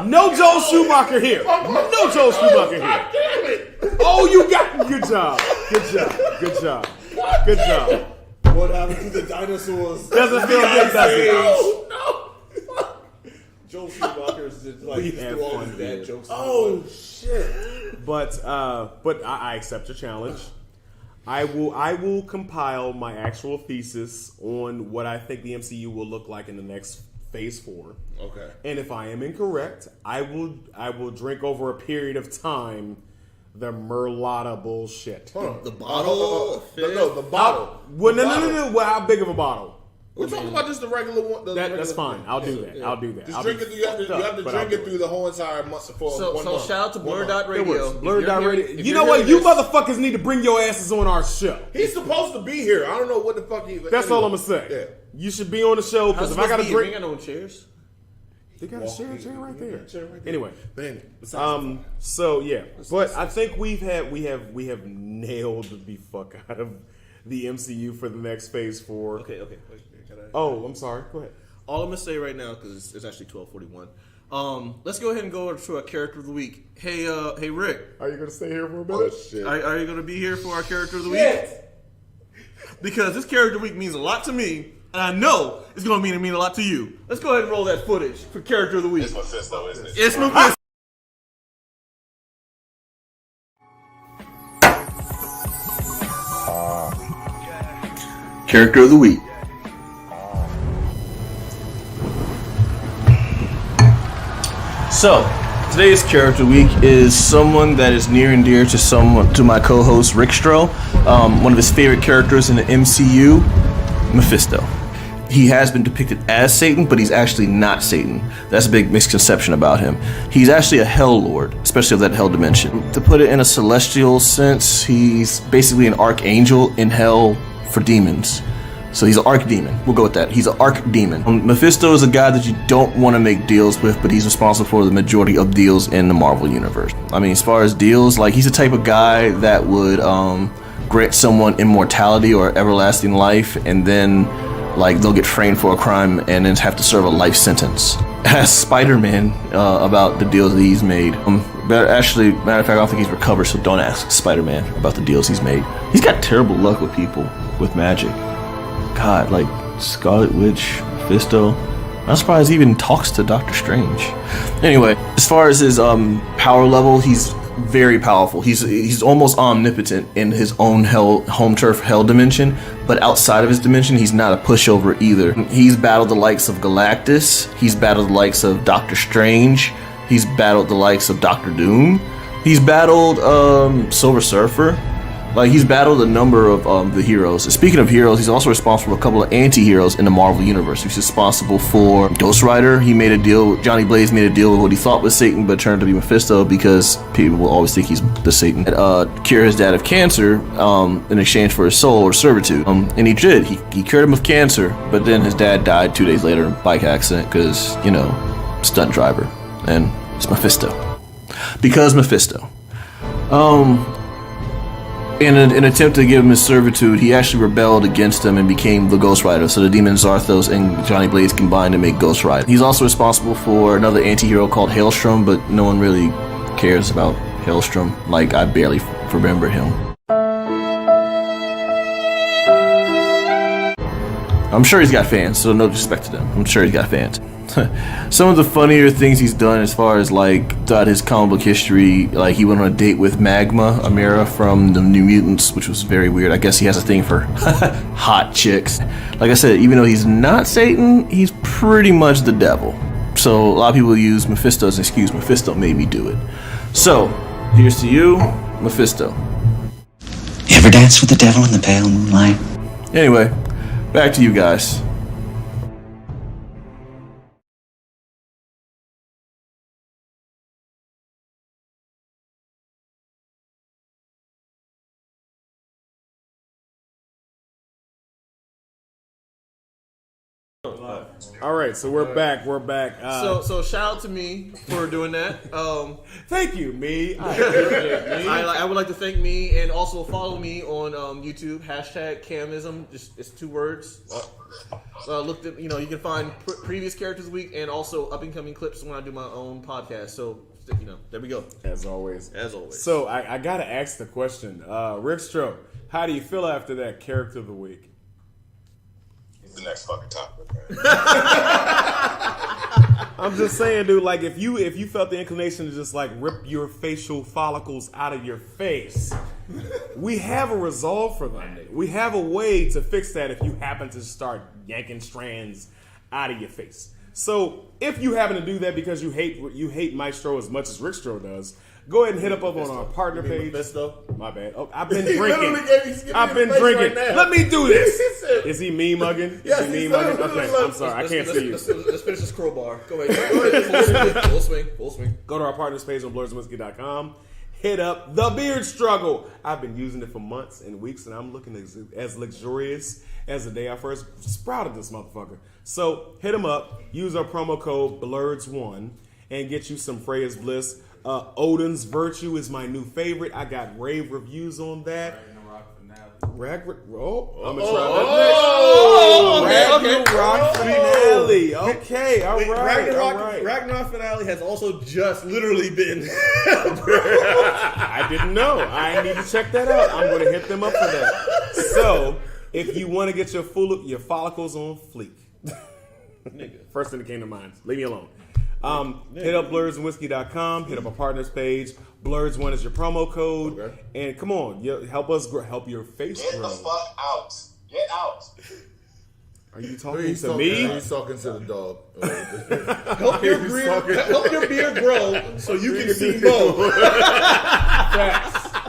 No Joel Schumacher here. No Joel Schumacher here. Damn it! Oh, you got... Good job. What happened to the dinosaurs? Doesn't feel good, does it? No! Joel Schumacher's just like, We he's have through all fun these here. bad jokes. Oh, shit. But I accept your challenge. I will compile my actual thesis on what I think the MCU will look like in the next Phase 4. Okay. And if I am incorrect, I will drink over a period of time the Merlotta bullshit. Hold The on. bottle? No, the bottle. Well, The no. bottle. Well, how big of a bottle? We're talking about just the regular one. That's fine. I'll do that. I'll do that. Just I'll drink be it. You have to fucked up, but I'll drink it do through the whole entire month for one So month. shout out to One Blerd month. Radio. It was Blerd Radio. If You you're know what? hearing You this- motherfuckers need to bring your asses on our show. He's supposed to be here. I don't know what the fuck he. That's all I'm gonna say. Yeah. You should be on the show because if I got to We drink, ain't got no chairs. they got a chair right there. Chair right there. Anyway, But anyway, so yeah, but I think we have nailed the fuck out of the MCU for the next Phase 4. Okay. Wait, Oh, I'm sorry. Go ahead. all I'm gonna say right now, because it's actually 12:41. Let's go ahead and go to our character of the week. Hey Rick, Are you gonna stay here for a oh minute? shit. are you gonna be here for our character of the week? Because this character of the week means a lot to me, and I know it's gonna mean a lot to you. Let's go ahead and roll that footage for character of the week. It's Mephisto, isn't it? It's Mephisto. Character of the week. So, today's character week is someone that is near and dear to my co-host Rick Stroh. One of his favorite characters in the MCU, Mephisto. He has been depicted as Satan, but he's actually not Satan. That's a big misconception about him. He's actually a Hell Lord, especially of that Hell dimension. To put it in a celestial sense, he's basically an archangel in Hell for demons. So he's an archdemon. We'll go with that. He's an archdemon. Mephisto is a guy that you don't want to make deals with, but he's responsible for the majority of deals in the Marvel Universe. I mean, as far as deals, like he's the type of guy that would grant someone immortality or everlasting life, and then like they'll get framed for a crime and then have to serve a life sentence. Ask Spider-Man about the deals that he's made. Matter of fact, I don't think he's recovered, so don't ask Spider-Man about the deals he's made. He's got terrible luck with people with magic. God, like Scarlet Witch, Mephisto. I'm surprised he even talks to Doctor Strange. Anyway, as far as his power level, he's very powerful. He's almost omnipotent in his own home turf hell dimension, but outside of his dimension, he's not a pushover either. He's battled the likes of Galactus. He's battled the likes of Doctor Strange. He's battled the likes of Doctor Doom. He's battled Silver Surfer. Like, he's battled a number of the heroes. And speaking of heroes, he's also responsible for a couple of anti-heroes in the Marvel Universe. He's responsible for Ghost Rider. Johnny Blaze made a deal with what he thought was Satan, but turned to be Mephisto because people will always think he's the Satan. Cure his dad of cancer in exchange for his soul or servitude. And he did. He cured him of cancer, but then his dad died 2 days later in a bike accident because, stunt driver. And it's Mephisto. Because Mephisto. In an attempt to give him his servitude, he actually rebelled against him and became the Ghost Rider. So the demon Zarthos and Johnny Blaze combined to make Ghost Rider. He's also responsible for another anti-hero called Hailstrom, but no one really cares about Hailstrom. Like, I barely remember him. I'm sure he's got fans, so no disrespect to them. I'm sure he's got fans. Some of the funnier things he's done as far as like throughout his comic book history, like he went on a date with Magma, Amira from the New Mutants, which was very weird. I guess he has a thing for hot chicks. Like I said, even though he's not Satan, he's pretty much the devil. So a lot of people use Mephisto as an excuse. Mephisto made me do it. So here's to you, Mephisto. You ever dance with the devil in the pale moonlight? Anyway, back to you guys. All right, so we're back. We're back. So shout out to me for doing that. Thank you, me. I would like to thank me and also follow me on YouTube #Camism. It's 2 words. Looked at, you can find previous characters of the week and also up and coming clips when I do my own podcast. So there we go. As always. So I gotta ask the question, Rick Stroh, how do you feel after that character of the week? The next fucking topic, man. I'm just saying, dude. Like, if you felt the inclination to just like rip your facial follicles out of your face, we have a resolve for that. We have a way to fix that if you happen to start yanking strands out of your face. So if you happen to do that because you hate Maestro as much as Rick Stroh does, go ahead and hit up on our partner page. My bad. Oh, I've been drinking. I've been drinking. Let me do this. Is he me mugging? Yes, Is he me he's mugging? literally- Okay, I'm sorry. I can't see you. Let's finish this crowbar. Go ahead. Full swing. Go to our partners page on blerdsandwhiskey.com. Hit up the beard struggle. I've been using it for months and weeks, and I'm looking as luxurious as the day I first sprouted this motherfucker. So hit them up. Use our promo code BLERDS1 and get you some Freya's Bliss. Odin's Virtue is my new favorite. I got rave reviews on that. I'm gonna try that next. Ragnarok finale. Okay, all right. Ragnarok finale has also just literally been. I didn't know. I need to check that out. I'm going to hit them up for that. So, if you want to get your follicles on fleek, first thing that came to mind. Leave me alone. Hit up blerdsandwhiskey.com. Hit up our partners page. Blerds1 is your promo code. Okay. And come on, help us help your face Get grow. the fuck out. Get out. Are you talking to me? He's talking to the dog. Help your beard grow so you can see more.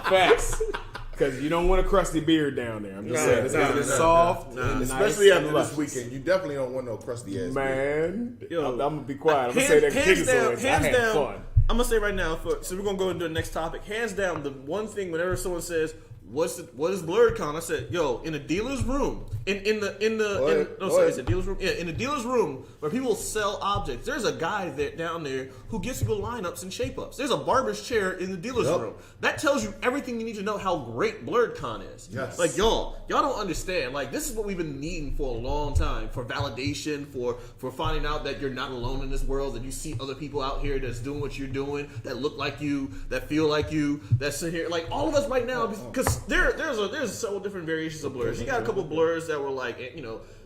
Facts. Because you don't want a crusty beard down there. I'm just saying. It's soft. And Especially nice after and this luscious. weekend. You definitely don't want no crusty ass beard. Man, Yo, I'm going to be quiet. I'm going to say that Kigosaurus. I had fun. I'm going to say right now, so we're going to go into the next topic. Hands down, the one thing whenever someone says, what is Blerdcon? I said, yo, in a dealer's room, in the dealer's room. Yeah, in the dealer's room where people sell objects. There's a guy down there who gets people lineups and shape ups. There's a barber's chair in the dealer's room. That tells you everything you need to know how great Blerdcon is. Yes. Like y'all don't understand. Like this is what we've been needing for a long time, for validation, for finding out that you're not alone in this world, that you see other people out here that's doing what you're doing, that look like you, that feel like you, that sit here like all of us right now because there's several different variations of blurs. You got a couple blurs that were like,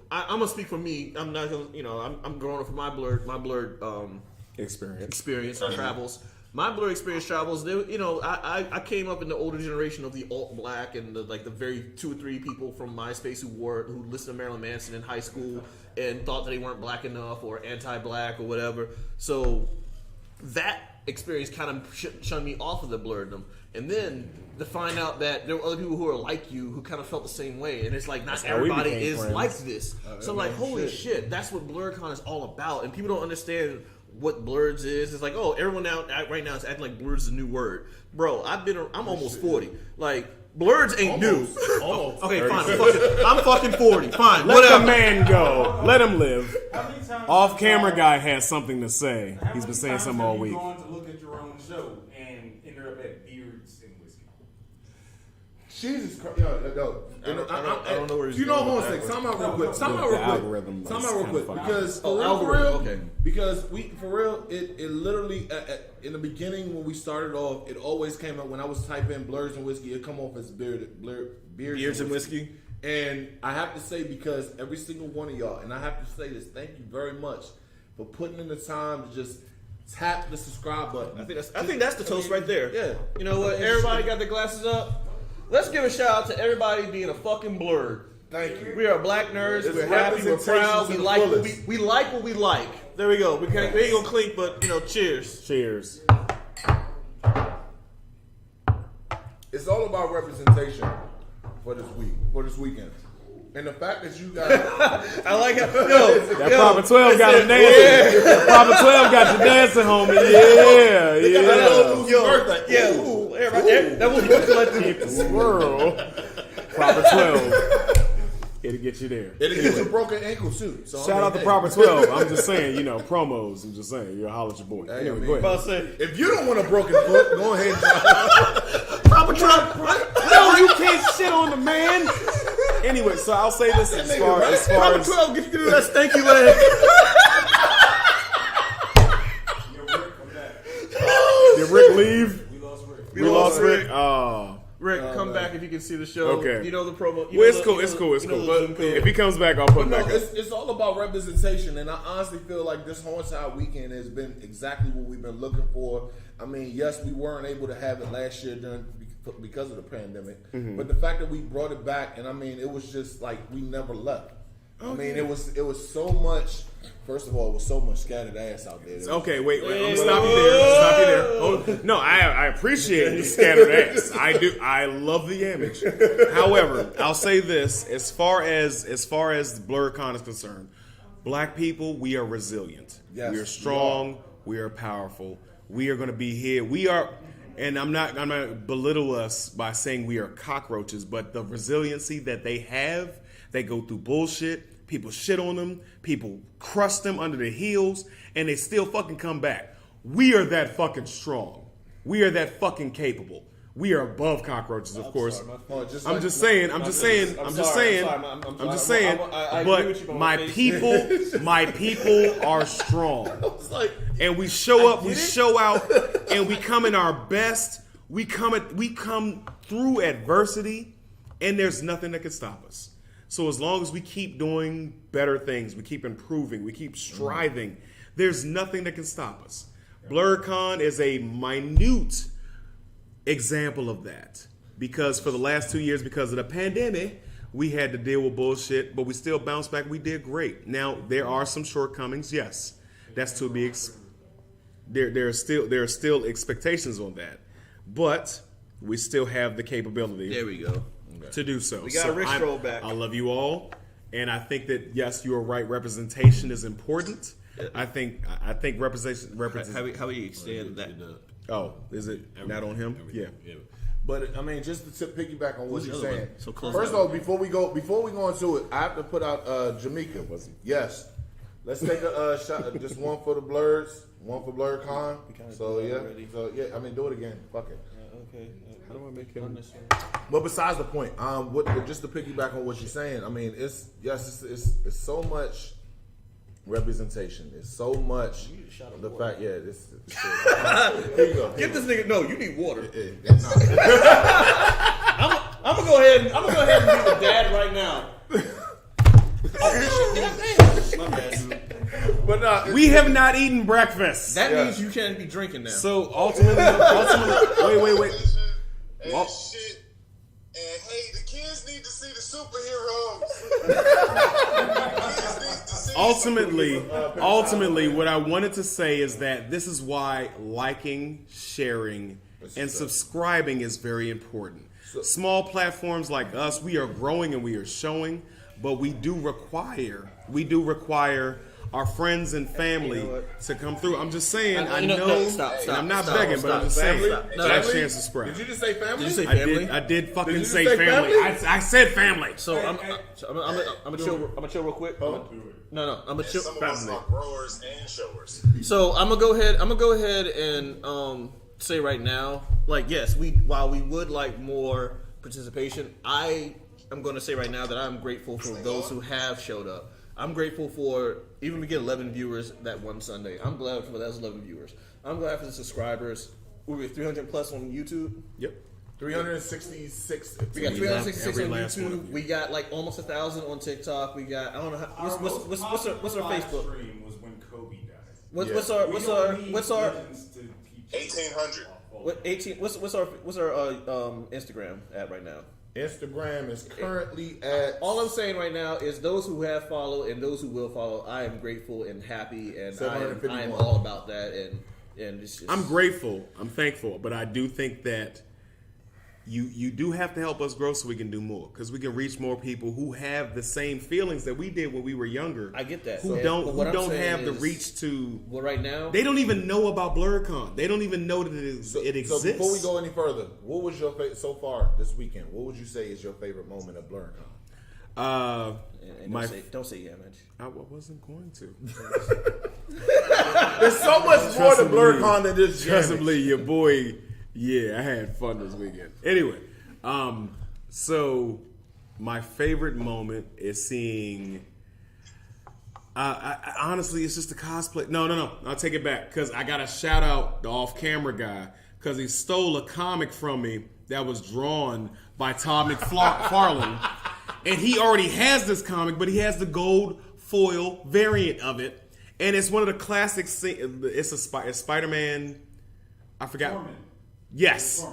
I'm gonna speak for me. I'm not gonna, I'm growing up for my blurred experience and travels. My blur experience travels. I came up in the older generation of the alt black and the very 2 or 3 people from MySpace who listened to Marilyn Manson in high school and thought that they weren't black enough or anti-black or whatever. So that experience kind of shunned me off of the blurredom. And then to find out that there were other people who are like you who kind of felt the same way. And it's like, not everybody is like this. So like, holy shit, that's what Blerdcon is all about. And people don't understand what Blerds is. It's like, oh, everyone right now is acting like Blerds is a new word. Bro, I'm almost 40. Like, Blerds ain't new. Almost. Okay, fine. I'm fucking 40. Fine. Let the man go. Let him live. Off camera guy has something to say. He's been saying something all week. Going to look at your own show and ended up at Beards and Whiskey. Jesus Christ. Yo. I don't know where he's You know going. what I'm saying? Time out real quick. Time out real quick. Because for algorithm, real, okay. Because it literally in the beginning when we started off, it always came up when I was typing Blerds and Whiskey, it come off as Beards and Whiskey. And I have to say, because every single one of y'all, and I have to say this, thank you very much for putting in the time to just tap the subscribe button. I think that's the toast right there. Yeah. You know what? Everybody got their glasses up. Let's give a shout out to everybody being a fucking blerd. Thank you. We are black nerds. It's We're happy. We're proud. We representation to the like what fullest. we like what we like. There we go. We ain't gonna clink, but cheers. Cheers. It's all about representation for this weekend. And the fact that you guys, I like how That Proper 12 got him dancing. Proper 12 got you dancing, homie. Yeah. Ooh, everybody, that was one collective. Swirl. Proper 12. It'll get you there. it'll get you a broken ankle too. So Shout out to Proper 12. I'm just saying, promos. I'm just saying, you'll holler at your boy. Anyway, go ahead. If you don't want a broken foot, go ahead and Proper Trump. No, you can't shit on the man. Anyway, so I'll say this as far Proper as 12, get you to do that stanky leg. did Rick leave? We lost Rick. Rick, come back if you can see the show. Okay. You know the promo. It's cool. But if he comes back, I'll put him back up. It's all about representation, and I honestly feel like this whole entire weekend has been exactly what we've been looking for. I mean, yes, we weren't able to have it last year because of the pandemic, but the fact that we brought it back, and I mean, it was just like we never left. I mean, it was so much. First of all, it was so much scattered ass out there. Okay, wait. I'm stop you there. Oh, no, I appreciate the scattered ass. I do. I love the image. However, I'll say this: as far as Blerdcon is concerned, black people, we are resilient. Yes, we are strong. We are powerful. We are going to be here. We are. And I'm not belittle us by saying we are cockroaches, but the resiliency that they have, they go through bullshit, people shit on them, people crush them under their heels, and they still fucking come back. We are that fucking strong. We are that fucking capable. We are above cockroaches, of course. I'm just saying. But my people are strong. And we show up, we show out, and we come in our best. We come through adversity, and there's nothing that can stop us. So as long as we keep doing better things, we keep improving, we keep striving, there's nothing that can stop us. Blerdcon is a minute example of that, because for the last 2 years, because of the pandemic, we had to deal with bullshit, but we still bounced back. We did great. Now there are some shortcomings, yes, that's to be there are still expectations on that, but we still have the capability. There we go. To do so. We got a Rich Stroll back. I love you all, and I think that yes, you are right. Representation is important. I think representation. How do you extend that? Oh, is it not on him? Yeah. But I mean, just to piggyback on what you're saying. So close First of all, before we go into it, I have to put out Jamaica. Yes, let's take a shot. Just one for the Blerds, one for Blerdcon. So yeah, I mean, do it again. Fuck it. Okay. How do I make him? But besides the point, just to piggyback on what you're saying, I mean, it's so much representation. It's so much the fact. Yeah, this. Here you go. Get this nigga. No, you need water. That's I'm gonna go ahead and be the dad right now. My bad. But We have not eaten breakfast. That means you can't be drinking now. So ultimately, wait. And shit. And hey, the kids need to see the superheroes. Ultimately, what I wanted to say is that this is why liking, sharing, and subscribing is very important. Small platforms like us, we are growing and we are showing, but we do require our friends and family to come through. I'm just saying, Stop, I'm not begging, but I'm just saying, last chance to subscribe. Did you just say family? Did you say family? I did fucking Did you say say family. family? I said family. So I'm gonna chill real quick. No, I'm gonna chill. Some of us are growers and showers. So I'm gonna go ahead and say right now, like, yes, while we would like more participation, I am gonna say right now that I'm grateful for those who have showed up. I'm grateful for, even we get 11 viewers that one Sunday. I'm glad for those 11 viewers. I'm glad for the subscribers. We were 300 plus on YouTube. Yep. 366. We got 366 Every on last one of YouTube. We got like almost 1,000 on TikTok. We got I don't know how, what's our Facebook? Stream was when Kobe died. What's our 1800. what 18? What's our Instagram at right now? Instagram is currently at. All I'm saying right now is those who have followed and those who will follow, I am grateful and happy, and I am all about that. And it's just, I'm grateful. I'm thankful, but I do think that you do have to help us grow so we can do more, because we can reach more people who have the same feelings that we did when we were younger. I get that. Who don't have the reach to. Well, right now they don't even know about Blerdcon. They don't even know that it exists. So before we go any further, what was your favorite so far this weekend? What would you say is your favorite moment of Blerdcon? Don't say yeah, man. I wasn't going to. There's so much more to Blerdcon than this. Trustedly, your boy. Yeah, I had fun this weekend. Anyway, so my favorite moment is seeing. I honestly, it's just the cosplay. No. I'll take it back, because I got to shout out the off-camera guy, because he stole a comic from me that was drawn by Todd McFarlane, and he already has this comic, but he has the gold foil variant of it, and it's one of the classic. It's Spider-Man. I forgot. Foreman. Yes,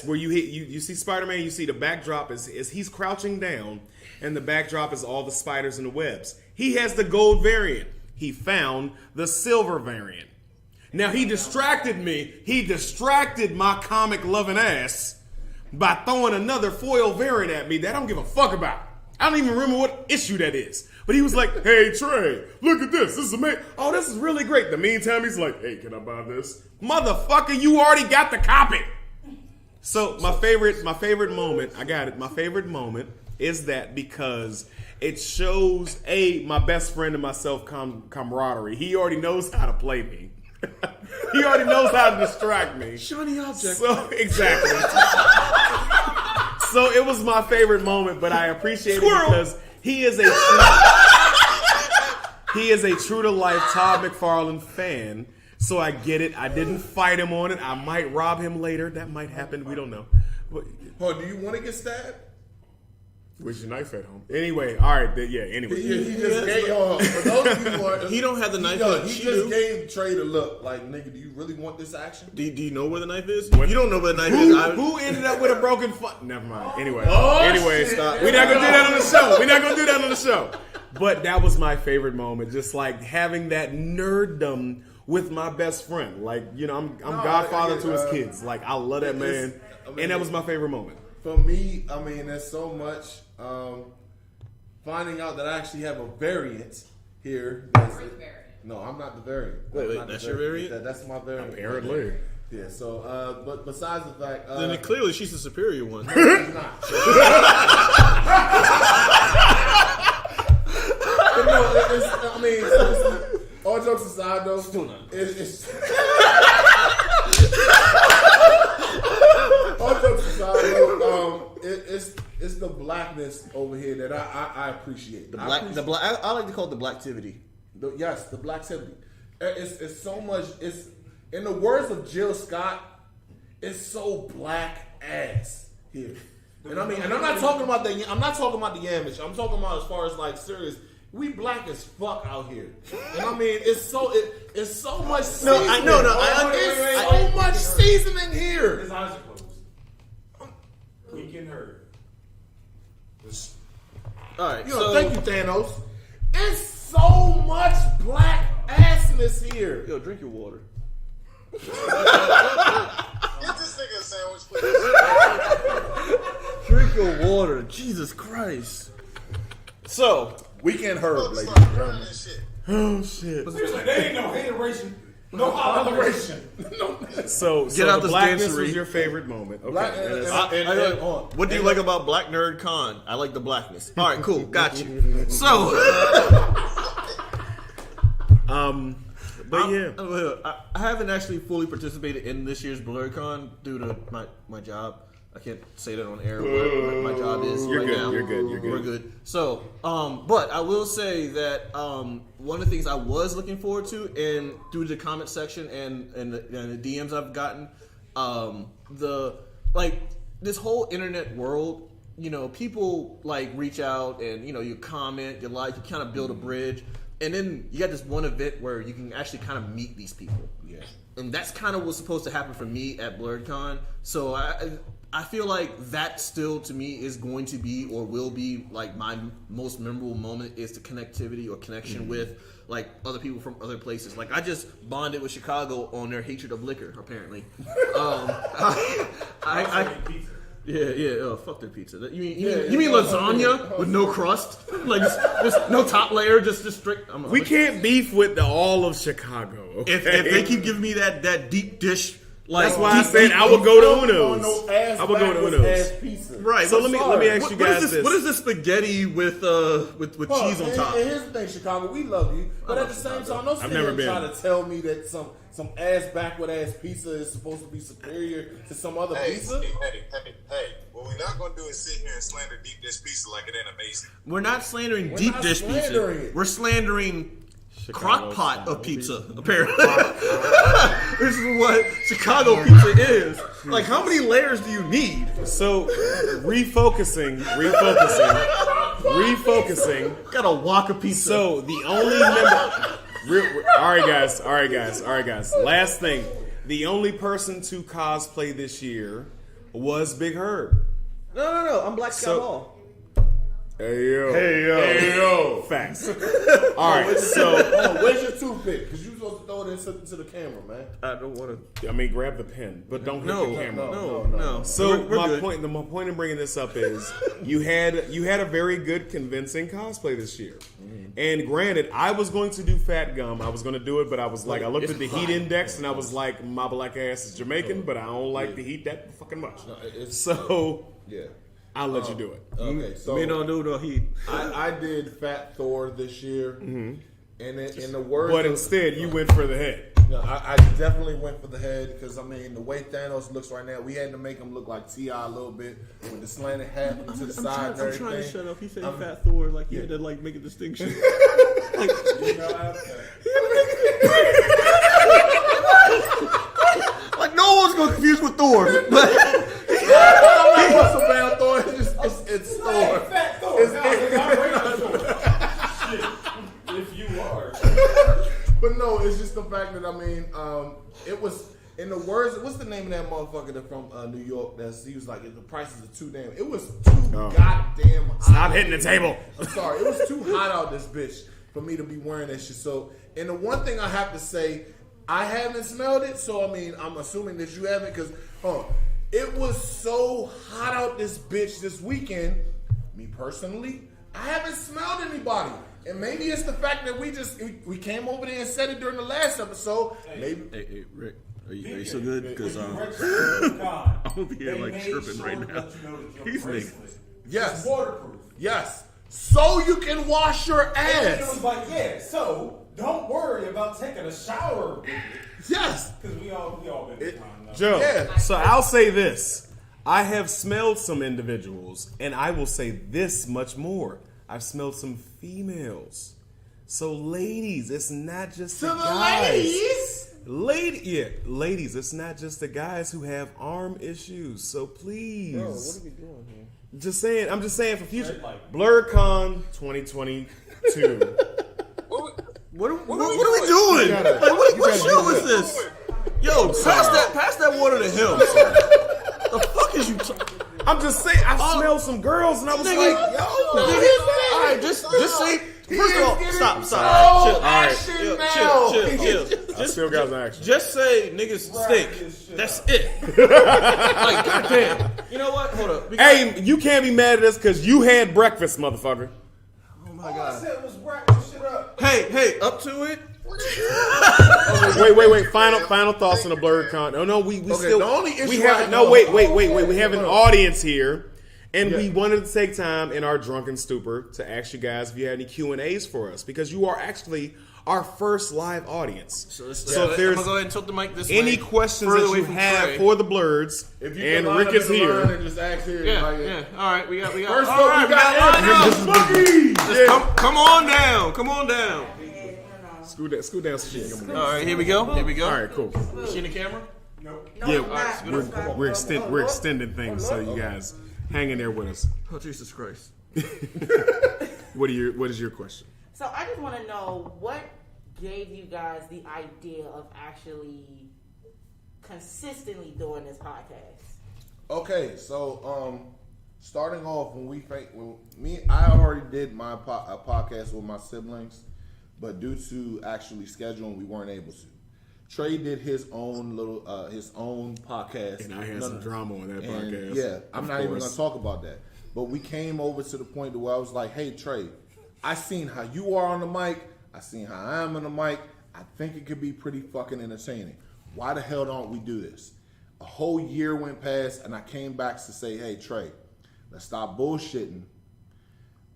where you see Spider-Man, you see the backdrop is he's crouching down, and the backdrop is all the spiders and the webs. He has the gold variant. He found the silver variant. Now he distracted me. He distracted my comic loving ass by throwing another foil variant at me that I don't give a fuck about. I don't even remember what issue that is. But he was like, "Hey Trey, look at this. This is amazing. Oh, this is really great." In the meantime, he's like, "Hey, can I buy this?" Motherfucker, you already got the copy. So my favorite moment, I got it. My favorite moment is that because it shows my best friend and myself camaraderie. He already knows how to play me. He already knows how to distract me. shiny object. So exactly. So it was my favorite moment, but I appreciate it because he is a true to life Todd McFarlane fan. So I get it. I didn't fight him on it. I might rob him later. That might happen. We don't know. But, do you want to get stabbed? where's your knife at home? Anyway, all right. Anyway. He just gave, for those of you who are, he don't have the knife. He just gave Trey the look. Like, nigga, do you really want this action? Do you know where the knife is? You don't know where the knife is. Who ended up with a broken foot? Never mind. Anyway, stop. We're not gonna do that on the show. But that was my favorite moment. Just like having that nerddom with my best friend. Like, I'm godfather to his kids. Like, I love that man. And that was my favorite moment. For me, there's so much. Finding out that I actually have a variant here. No, I'm not the variant. Wait, that's your variant? That's my variant. Apparently. Yeah, so, but besides the fact... then clearly she's the superior one. No, she's not. But no, all jokes aside, though, still not. All jokes aside, though, it's the blackness over here that I appreciate. I like to call it the blacktivity. Yes, the blacktivity. It's so much. It's in the words of Jill Scott. It's so black ass here. And I'm not talking about the Yamish. I'm talking about as far as like serious. We black as fuck out here, and it's so much. Seasoning. So much seasoning here. His eyes are closed. We can hear. All right, thank you, Thanos. It's so much black assness here. Yo, drink your water. Get this nigga a sandwich, please. Drink your water. Jesus Christ. So. Weekend Herb, ladies. Oh shit! Seriously, there ain't no hateration, no holleration. So out the this blackness dancery. was your favorite moment. Okay. What do you like about Black Nerd Con? I like the blackness. All right, cool, got you. So, but yeah, I haven't actually fully participated in this year's Blerdcon due to my job. I can't say that on air, but my job is You're right good, now. you're good. We're good. So, but I will say that one of the things I was looking forward to, and through the comment section and the DMs I've gotten, this whole internet world, you know, people like reach out and, you know, you comment, you like, you kind of build a bridge. And then you got this one event where you can actually kind of meet these people. Yeah. And that's kind of what's supposed to happen for me at Blerdcon. So I feel like that still, to me, is going to be or will be like my most memorable moment is the connectivity or connection with like other people from other places. Like I just bonded with Chicago on their hatred of liquor, apparently. Yeah. Fuck their pizza. You mean lasagna with no crust, like just no top layer, just strict. We can't beef with all of Chicago. Okay? If they keep giving me that deep dish. Like, that's why I said I would go to Uno's. I would go to Uno's. Right. So let me ask you guys this. What is this spaghetti with cheese on top? And here's the thing, Chicago, we love you, but at the same time, don't sit here and try to tell me that some ass backward ass pizza is supposed to be superior to some other pizza. Hey. What we're not gonna do is sit here and slander deep dish pizza like it ain't amazing. We're not slandering deep dish pizza. We're slandering crock pot of pizza, apparently. This is what Chicago pizza is. Like, how many layers do you need? So, refocusing. Got a wok of pizza. So, the only member... All right, guys. Last thing. The only person to cosplay this year was Big Herb. No. I'm Black Scott Hall. Hey yo. Facts. All right, so where's your toothpick? Because you're supposed to throw it into the camera, man. I don't want to. I mean, grab the pen, but don't hit the camera. No. So my point in bringing this up is you had a very good, convincing cosplay this year. And granted, I was going to do Fat Gum. I was going to do it, but I was like, I looked at the heat index and I was like, my black ass is Jamaican, but I don't like the heat that fucking much. So yeah. I'll let you do it. Okay, so me don't do the heat. I did Fat Thor this year, and in the words, but instead you went for the head. No, I definitely went for the head because I mean the way Thanos looks right now, we had to make him look like T.I. a little bit with the slanted hat to the side. I'm trying to shut up. He said Fat Thor, like he had to like make a distinction. Like no one's gonna confuse with Thor. I'm not muscle bound Thor. It's Thor. Fat Thor. If you are. But no, it's just the fact that I mean, it was in the words. What's the name of that motherfucker that from New York? He was like, the prices are too damn. It was too goddamn hot. Stop hitting the table. I'm sorry, it was too hot out this bitch for me to be wearing that shit. So, and the one thing I have to say, I haven't smelled it. So I mean, I'm assuming that you haven't because, it was so hot out this bitch this weekend. Me personally, I haven't smelled anybody. And maybe it's the fact that we came over there and said it during the last episode. Maybe. Hey, Rick, are you so good? Because I'm over here like tripping right now. He's naked. Yes. It's waterproof. Yes. So you can wash your ass. And it was like, so don't worry about taking a shower. Yes. Because we all been in time. Joe, Yeah. so I'll say this. I have smelled some individuals, and I will say this much more. I've smelled some females. So ladies, it's not just the guys. Ladies, it's not just the guys who have arm issues. So please. Bro, what are we doing here? I'm just saying for future. Blerdcon 2022. What are we doing? Like, what show is this? Yo, pass that water to him. The fuck is you talking? I'm just saying, I smelled some girls and I was like, yo. All right, just say. First of all, stop. Chill. I still got some action. Just say niggas stink. That's it. Like, goddamn. You know what? Hold up. Hey, you can't be mad at us because you had breakfast, motherfucker. Oh my All I god. said was wrap this shit up. Hey, up to it. Wait. Final thoughts on the Blerdcon. No, we still. The only issue we have wait. We have an audience here, and we wanted to take time in our drunken stupor to ask you guys if you had any Q&As for us because you are actually our first live audience. So if there's I'm gonna go ahead and tilt the mic this any way, questions that you have for the Blerds, and Rick is here. And just ask here. Yeah. All right, we got. First all up, right, we got Boogie. Come on down. Scoot down so she can come on. All right, here we go. All right, cool. You see the camera? Nope. No, Yeah, it's not. we're extending things, so you guys hang in there with us. Oh, Jesus Christ. What is your question? So I just want to know what gave you guys the idea of actually consistently doing this podcast? Okay, so starting off I already did my podcast with my siblings, but due to actually scheduling, we weren't able to. Trey did his own podcast, And I had some drama on that and podcast. yeah, I'm of not even course. gonna talk about that. But we came over to the point where I was like, "Hey Trey, I seen how you are on the mic. I seen how I am on the mic. I think it could be pretty fucking entertaining. Why the hell don't we do this?" A whole year went past, and I came back to say, "Hey Trey, let's stop bullshitting.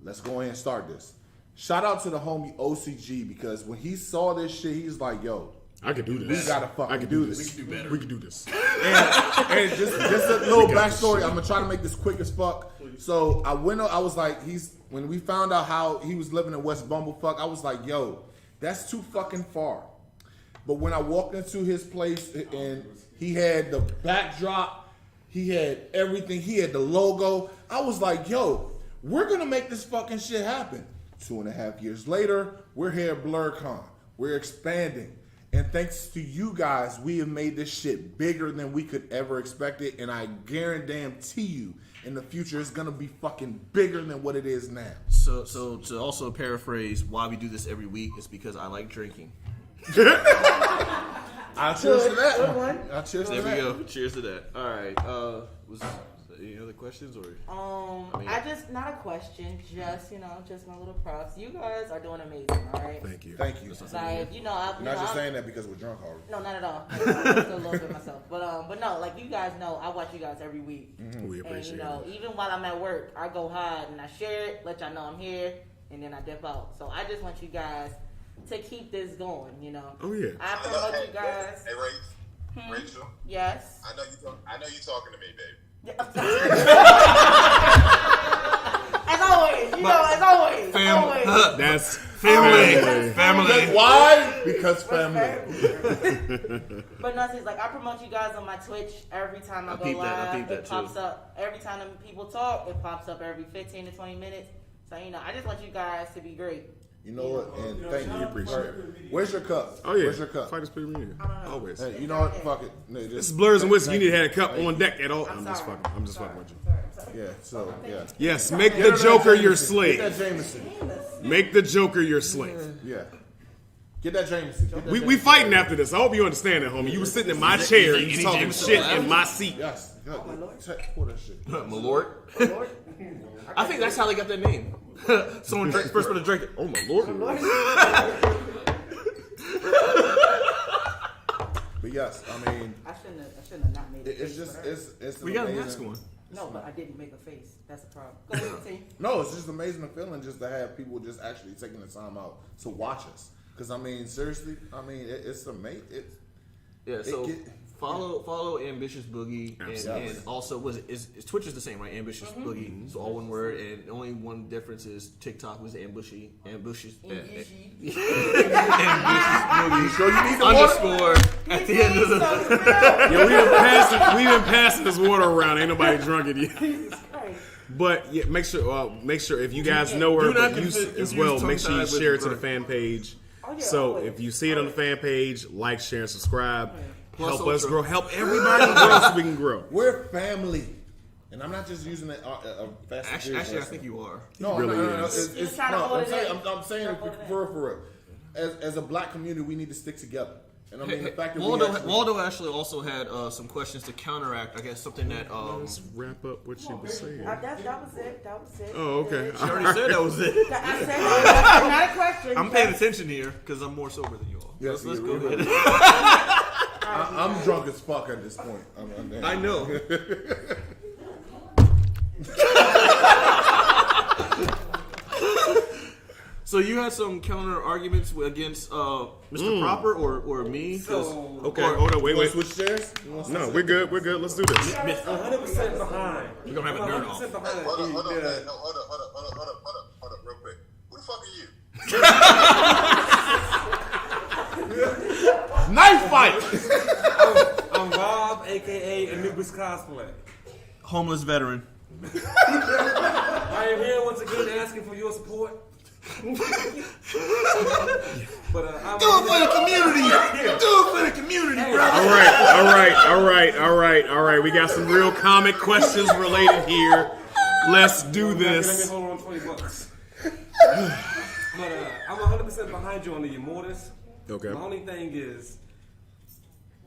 Let's go ahead and start this." Shout out to the homie OCG, because when he saw this shit, he's like, "Yo, I could do this. we gotta fucking do this. We can do better. We can do this. And just a little backstory. I'm gonna try to make this quick as fuck. So I was like, when we found out how he was living in West Bumblefuck, I was like, "Yo, that's too fucking far." But when I walked into his place and he had the backdrop, he had everything, he had the logo, I was like, "Yo, we're gonna make this fucking shit happen." 2.5 years later, we're here at Blerdcon. We're expanding. And thanks to you guys, we have made this shit bigger than we could ever expect it. And I guarantee you, in the future, it's gonna be fucking bigger than what it is now. So to also paraphrase why we do this every week is because I like drinking. I'll cheers to that. Good one. I'll cheers to There that. we go. Cheers to that. All right. Was there any other questions or? I just not a question, just just my little props. You guys are doing amazing, all right? Thank you. Thank you. Like You're not just saying that because we're drunk already. No, not at all. I'm still a little bit myself, but no, like you guys know, I watch you guys every week, We and appreciate it. even while I'm at work, I go hide and I share it, let y'all know I'm here, and then I dip out. So I just want you guys to keep this going, Oh yeah. I promote you guys. Hey, Rachel. Yes. I know you talking to me, babe. As always, as always. Always. That's Family. Why? Because family. But no, it's like I promote you guys on my Twitch every time I go peep that, I live. peep that It pops too. up every time them people talk. It pops up every 15 to 20 minutes. So I just want you guys to be great. You know what? And thank you. appreciate it. Where's your cup? Oh yeah. Where's your cup? Fighters Premier Media. Always. Hey, you know what? Fuck it. No, This is Blerds and Whiskey. You need to have a cup Thank on you. deck at all. I'm just sorry. fucking with you. Yeah. So yeah. Yes, make the Joker your Get slave. that Jameson. Make the Joker your slave. Yeah. Get that Jameson. Get that We fighting after this. I hope you understand that, homie. You were sitting in my chair. You was talking Jameson shit left? in my seat. Yes. Pour that shit. Malort. I think that's how they got their name. Someone drank first one to drink it. Oh my lord. But yes, I mean, I shouldn't have not made it. it's just it's We got a amazing. mask on. No, but I didn't make a face. That's a problem. Go ahead, continue. No, it's just amazing feeling just to have people just actually taking the time out to watch us. Because I mean, seriously, it's amazing. Yeah. So follow Ambitious Boogie Absolutely. and also is Twitch is the same, right? Ambitious Boogie. It's all one word, and only one difference is TikTok was ambitious. Ambitious Boogie. You sure you need the Underscore at the end of the. Yeah, we been passing this water around. Ain't nobody drunk it yet. But yeah, make sure if you guys know her, do not but you confuse as well, make sure you tongue-tied with share it to the Blerd. fan page. Oh, yeah, So always. if you see it on the fan page, like, share, and subscribe. Plus Help us Ultra. grow. Help everybody grow so we can grow. We're family. And I'm not just using it fast. Actually, I think you are. No, really no. is. It's trying to no, hold I'm it saying, in. I'm saying Trying to hold it for real. As a black community, we need to stick together. And I mean, the fact that Waldo actually also had some questions to counteract. I guess something that Let's wrap up what you were saying. That was it. Oh, okay. she already said that was it. I said that's not a question. I'm paying attention here because I'm more sober than you all. Yes, let's you go are. ahead. I'm drunk as fuck at this point. I know. So you had some counter arguments against Mr. Proper or me? 'Cause- Okay, hold on, wait. Switch chairs? No, we're good. Let's do this. 100% behind. We're gonna have a nerd off. 100% behind. Hold up, you, man. yeah. No, hold up, real quick. Who the fuck are you? Knife fight! I'm Val. Rob, aka Anubis Cosplay. Homeless veteran. I am here once again asking for your support. But I'm Do it for the community. Do it for the community, brother. All right. We got some real comic questions related here. Let's do Let me this. hold on $20. But I'm 100% behind you on the Immortus. Okay. The only thing is,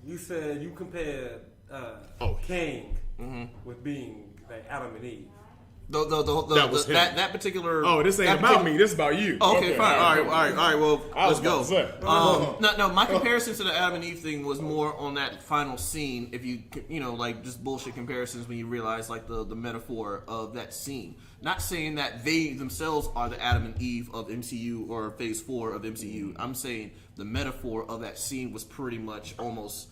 you said you compared King with being like Adam and Eve. That was him. That particular. Oh, this ain't about me. This is about you. Okay, fine. All right. Well, let's go. Say. My comparison to the Adam and Eve thing was more on that final scene. If you like just bullshit comparisons when you realize like the metaphor of that scene. Not saying that they themselves are the Adam and Eve of MCU or Phase 4 of MCU. I'm saying the metaphor of that scene was pretty much almost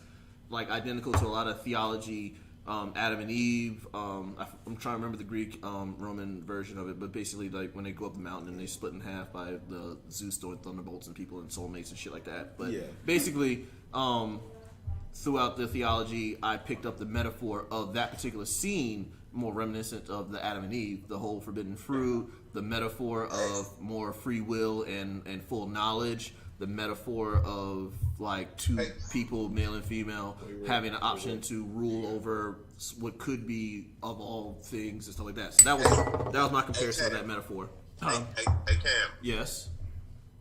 like identical to a lot of theology. Adam and Eve. I'm trying to remember the Greek Roman version of it, but basically like when they go up the mountain and they split in half by the Zeus throwing thunderbolts and people and soulmates and shit like that. But basically, throughout the theology, I picked up the metaphor of that particular scene, more reminiscent of the Adam and Eve, the whole forbidden fruit, the metaphor of more free will and full knowledge. The metaphor of like two people, male and female, having an option to rule over what could be of all things and stuff like that. So that was my comparison of that metaphor. Hey, Cam. Yes.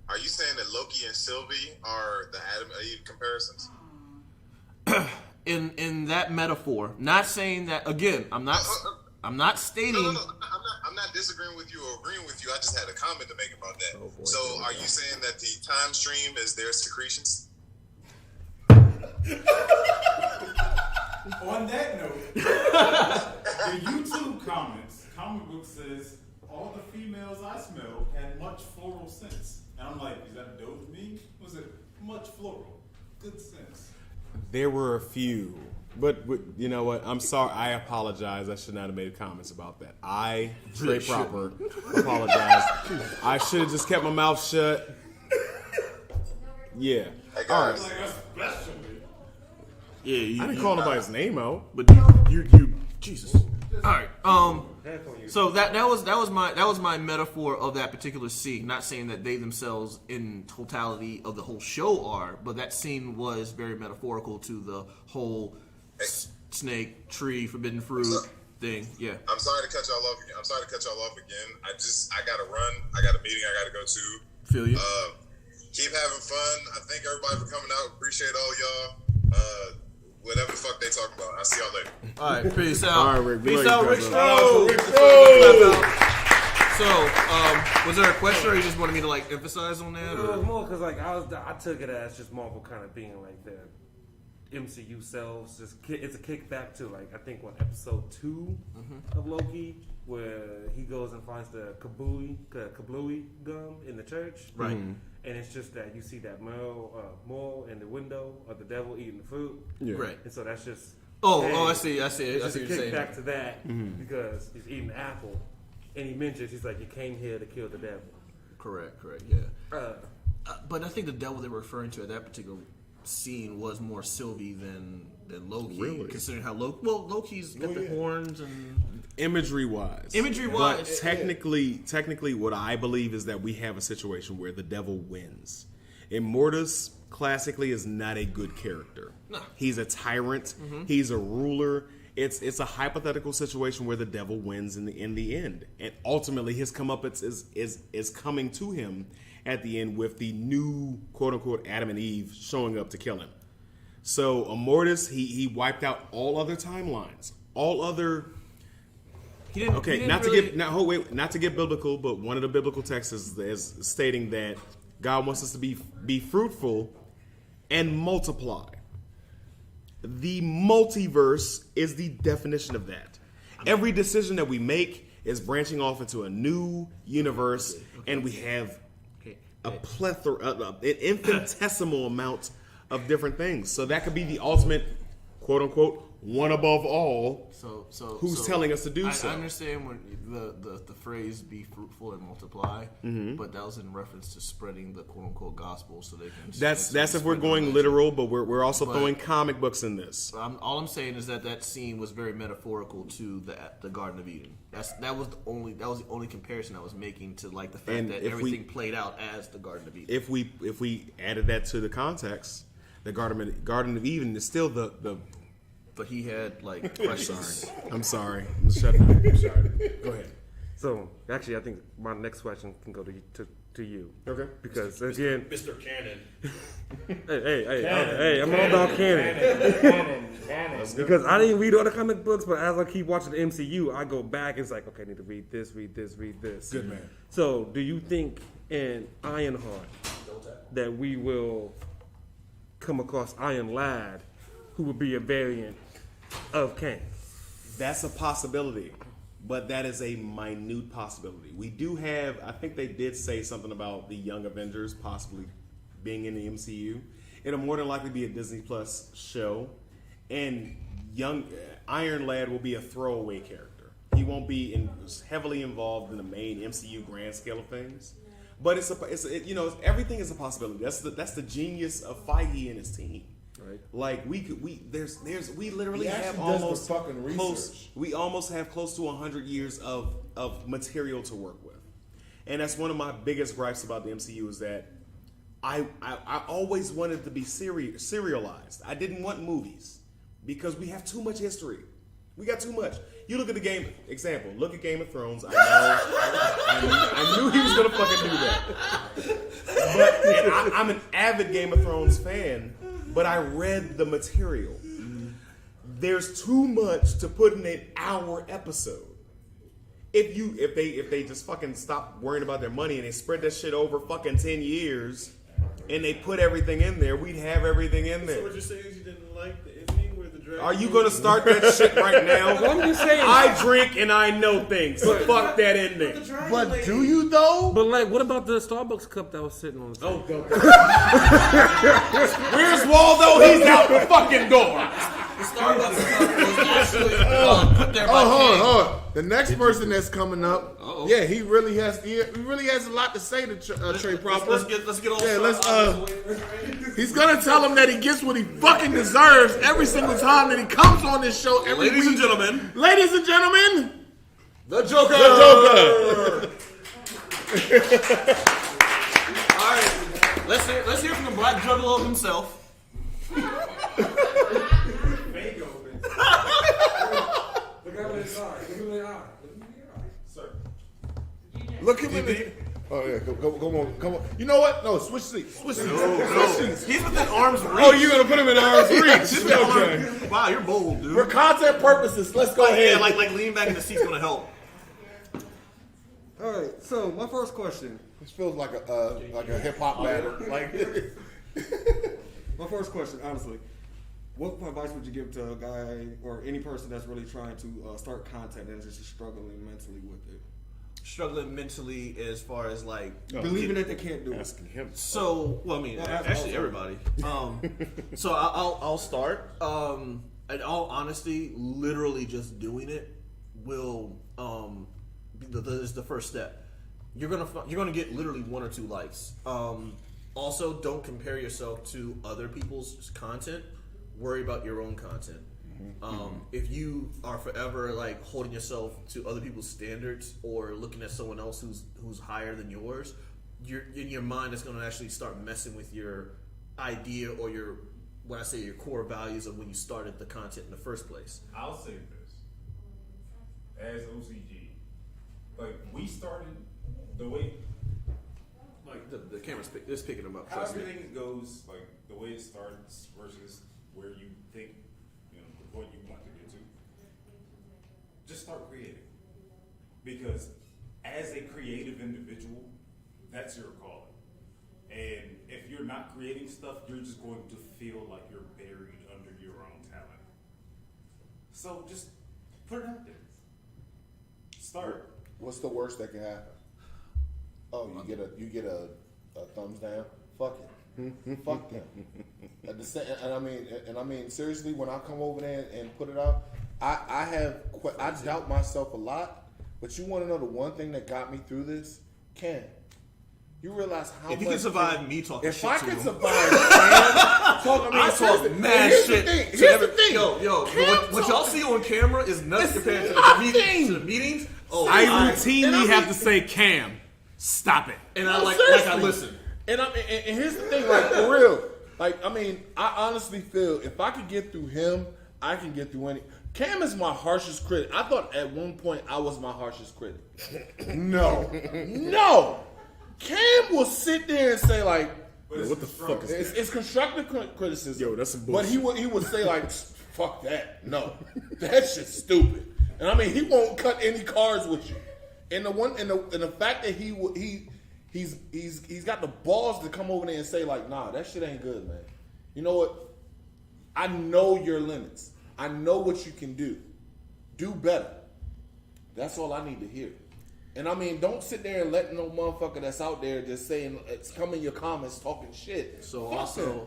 Are you saying that Loki and Sylvie are the Adam and Eve comparisons? In that metaphor, not saying that again. I'm not stating. No. I'm not disagreeing with you or agreeing with you. I just had a comment to make about that. So, are you saying that the time stream is their secretions? On that note, the YouTube comments, comic book says all the females I smelled had much floral scents, and I'm like, is that dope to me? Was it much floral? Good sense. There were a few. But you know what? I'm sorry. I apologize. I should not have made comments about that. I, straight proper, apologize. I should have just kept my mouth shut. Yeah. All right. Yeah. I didn't call nobody's name out. But you Jesus. All right. So that was my metaphor of that particular scene. Not saying that they themselves in totality of the whole show are, but that scene was very metaphorical to the whole snake, tree, forbidden fruit thing. Yeah. I'm sorry to cut y'all off again. I gotta run. I got a meeting I gotta go to. Feel you. Keep having fun. I thank everybody for coming out. Appreciate all y'all. Whatever the fuck they talk about. I'll see y'all later. All right, peace out. All right, Rick. Peace out, Rick So, was there a question, or you just wanted me to like emphasize on that? It was more because like I took it as just Marvel kind of being like the MCU selves. It's a kickback to like I think episode 2 of Loki, where he goes and finds the kablooey gum in the church, right? And it's just that you see that mole in the window of the devil eating the fruit, right? And so that's just I see. I see It's what just a you're saying. kickback to that because he's eating an apple, and he mentions he's like, you came here to kill the devil. Correct. Yeah. But I think the devil they were referring to at that particular scene was more Sylvie than Loki. Really? Considering how Loki's got the horns and Imagery wise. But technically, what I believe is that we have a situation where the devil wins. Immortus classically is not a good character. No. He's a tyrant. He's a ruler. It's a hypothetical situation where the devil wins in the end, and ultimately his comeuppance is coming to him at the end with the new quote unquote Adam and Eve showing up to kill him. So Immortus, he wiped out all other timelines, all other. Not to get biblical, but one of the biblical texts is stating that God wants us to be fruitful and multiply. The multiverse is the definition of that. Every decision that we make is branching off into a new universe, and we have a plethora, an infinitesimal amount of different things. So that could be the ultimate, quote unquote, one above all. So who's telling us to do so? I understand when the phrase "be fruitful and multiply," but that was in reference to spreading the quote unquote gospel, so they can. That's if we're going literal, but we're also throwing comic books in this. All I'm saying is that scene was very metaphorical to the Garden of Eden. That was the only comparison I was making to like the fact that everything played out as the Garden of Eden. If we added that to the context, the Garden of Eden is still the. But he had like questions. I'm sorry. I'm shutting up. I'm sorry. Go ahead. So actually, I think my next question can go to you. Okay. Because again, Mr. Cannon. hey, I'm all about canon. Canon. Because I didn't read all the comic books, but as I keep watching the MCU, I go back and it's like, okay, I need to read this. Good man. So, do you think in Ironheart that we will come across Iron Lad, who would be a variant of Kang? That's a possibility, but that is a minute possibility. We do have, I think they did say something about the Young Avengers possibly being in the MCU. It'll more than likely be a Disney Plus show, and young Iron Lad will be a throwaway character. He won't be heavily involved in the main MCU grand scale of things. But everything is a possibility. That's the genius of Feige and his team. Right. Like we literally have almost we almost have close to 100 years of material to work with, and that's one of my biggest gripes about the MCU is that I always wanted to be serialized. I didn't want movies because we have too much history. We got too much. You look at the game example. Look at Game of Thrones. I knew he was gonna fucking do that. But I'm an avid Game of Thrones fan. But I read the material. There's too much to put in an hour episode. If they just fucking stop worrying about their money and they spread that shit over fucking 10 years and they put everything in there, we'd have everything in there. So what you're saying is you didn't like the ending where the dragon... Are you gonna start that shit right now? Well, I'm just saying. I drink and I know things. So fuck that ending. But do you though? But like, what about the Starbucks cup that was sitting on the table? Oh, God. Where's Waldo? He's out the fucking door. The Starbucks cup was actually put there by hold on. The next person that's coming up, yeah, he really has a lot to say to Trey Proper. Let's get on. Yeah, he's gonna tell him that he gets what he fucking deserves every single time that he comes on this show. Ladies and gentlemen, the Joker. All right, let's hear from the Black Juggalo himself. Look him in the. Oh yeah, come on. You know what? No, switch seats. Switch seats. He's within arm's reach. Oh, you're gonna put him in arm's reach? Okay. Wow, you're bold, dude. For content purposes, let's go ahead. Yeah, like leaning back in the seat's gonna help. All right. So my first question. This feels like a hip hop battle. Like my first question, honestly. What advice would you give to a guy or any person that's really trying to start content and is just struggling mentally with it? Struggling mentally as far as like believing that they can't do it. Asking him. So, well, I mean, actually everybody. So I'll start. In all honesty, literally just doing it will is the first step. You're gonna get literally 1 or 2 likes. Also, don't compare yourself to other people's content. Worry about your own content. If you are forever like holding yourself to other people's standards or looking at someone else who's higher than yours, you're in your mind that's going to actually start messing with your idea or your core values of when you started the content in the first place. I'll say this as OCG, like we started the way, like the camera's picking them up. How everything goes, like the way it starts versus where you think, the point you want to get to. Just start creating, because as a creative individual, that's your calling. And if you're not creating stuff, you're just going to feel like you're buried under your own talent. So just put it out there. Start. What's the worst that can happen? Oh, you get a thumbs down? Fuck it. Fuck them. And I mean, seriously, when I come over there and put it out, I doubt myself a lot. But you want to know the one thing that got me through this? Cam. You realize how much... If you can survive me talking shit to him. If I can survive Cam talking I talk mad shit. Here's the thing. Yo, what y'all see on camera is nuts compared to the meetings. Oh, I routinely have to say, Cam, stop it. And I I listen. And here's the thing, like, for real. Like, I mean, I honestly feel if I could get through him, I can get through any... Cam is my harshest critic. I thought at one point I was my harshest critic. No. Cam will sit there and say like, "What the fuck is that?" It's constructive criticism. Yo, that's some bullshit. But he would say like, "Fuck that. No, that shit's stupid." And I mean, he won't cut any cards with you. And the fact that he's got the balls to come over there and say like, "Nah, that shit ain't good, man. You know what? I know your limits. I know what you can do. Do better." That's all I need to hear. And I mean, don't sit there and let no motherfucker that's out there just saying, come in your comments talking shit. So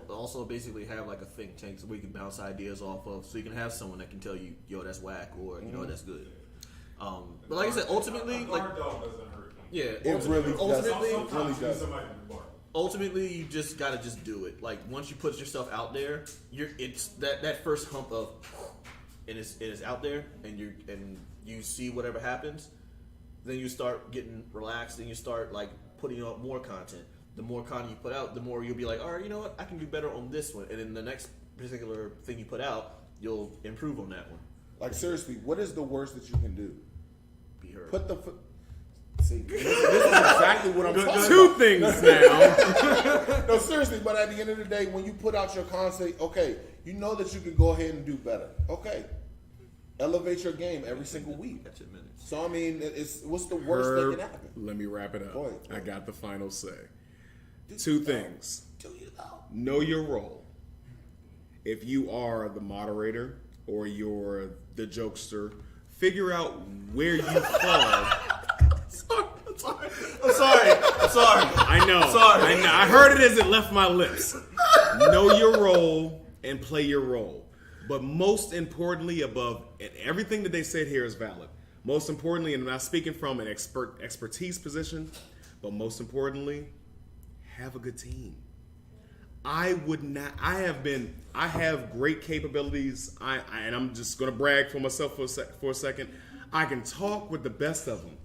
also basically have like a think tank so we can bounce ideas off of, so you can have someone that can tell you, yo, that's whack, or you know, that's good. But like I said, ultimately, like, dog doesn't hurt. Yeah, it really does. Ultimately, you just gotta just do it. Like once you put yourself out there, it's that first hump of, and it's out there, and you see whatever happens. Then you start getting relaxed, and you start like putting out more content. The more content you put out, the more you'll be like, all right, you know what, I can do better on this one. And then the next particular thing you put out, you'll improve on that one. Like seriously, what is the worst that you can do? Be heard. Put the See, this is exactly what I'm talking about. Two things now. No, seriously, but at the end of the day, when you put out your content, okay, you know that you can go ahead and do better. Okay. Elevate your game every single week. That's a minute. So, I mean, what's the worst that can happen? Let me wrap it up. Go ahead. I got the final say. Two things. Know your role. If you are the moderator or you're the jokester, figure out where you fall. I'm sorry. I know. I heard it as it left my lips. Know your role and play your role. But most importantly, above and everything that they said here is valid. Most importantly, and I'm not speaking from an expertise position, but most importantly, have a good team. I have great capabilities. And I'm just going to brag for myself for a second. I can talk with the best of them,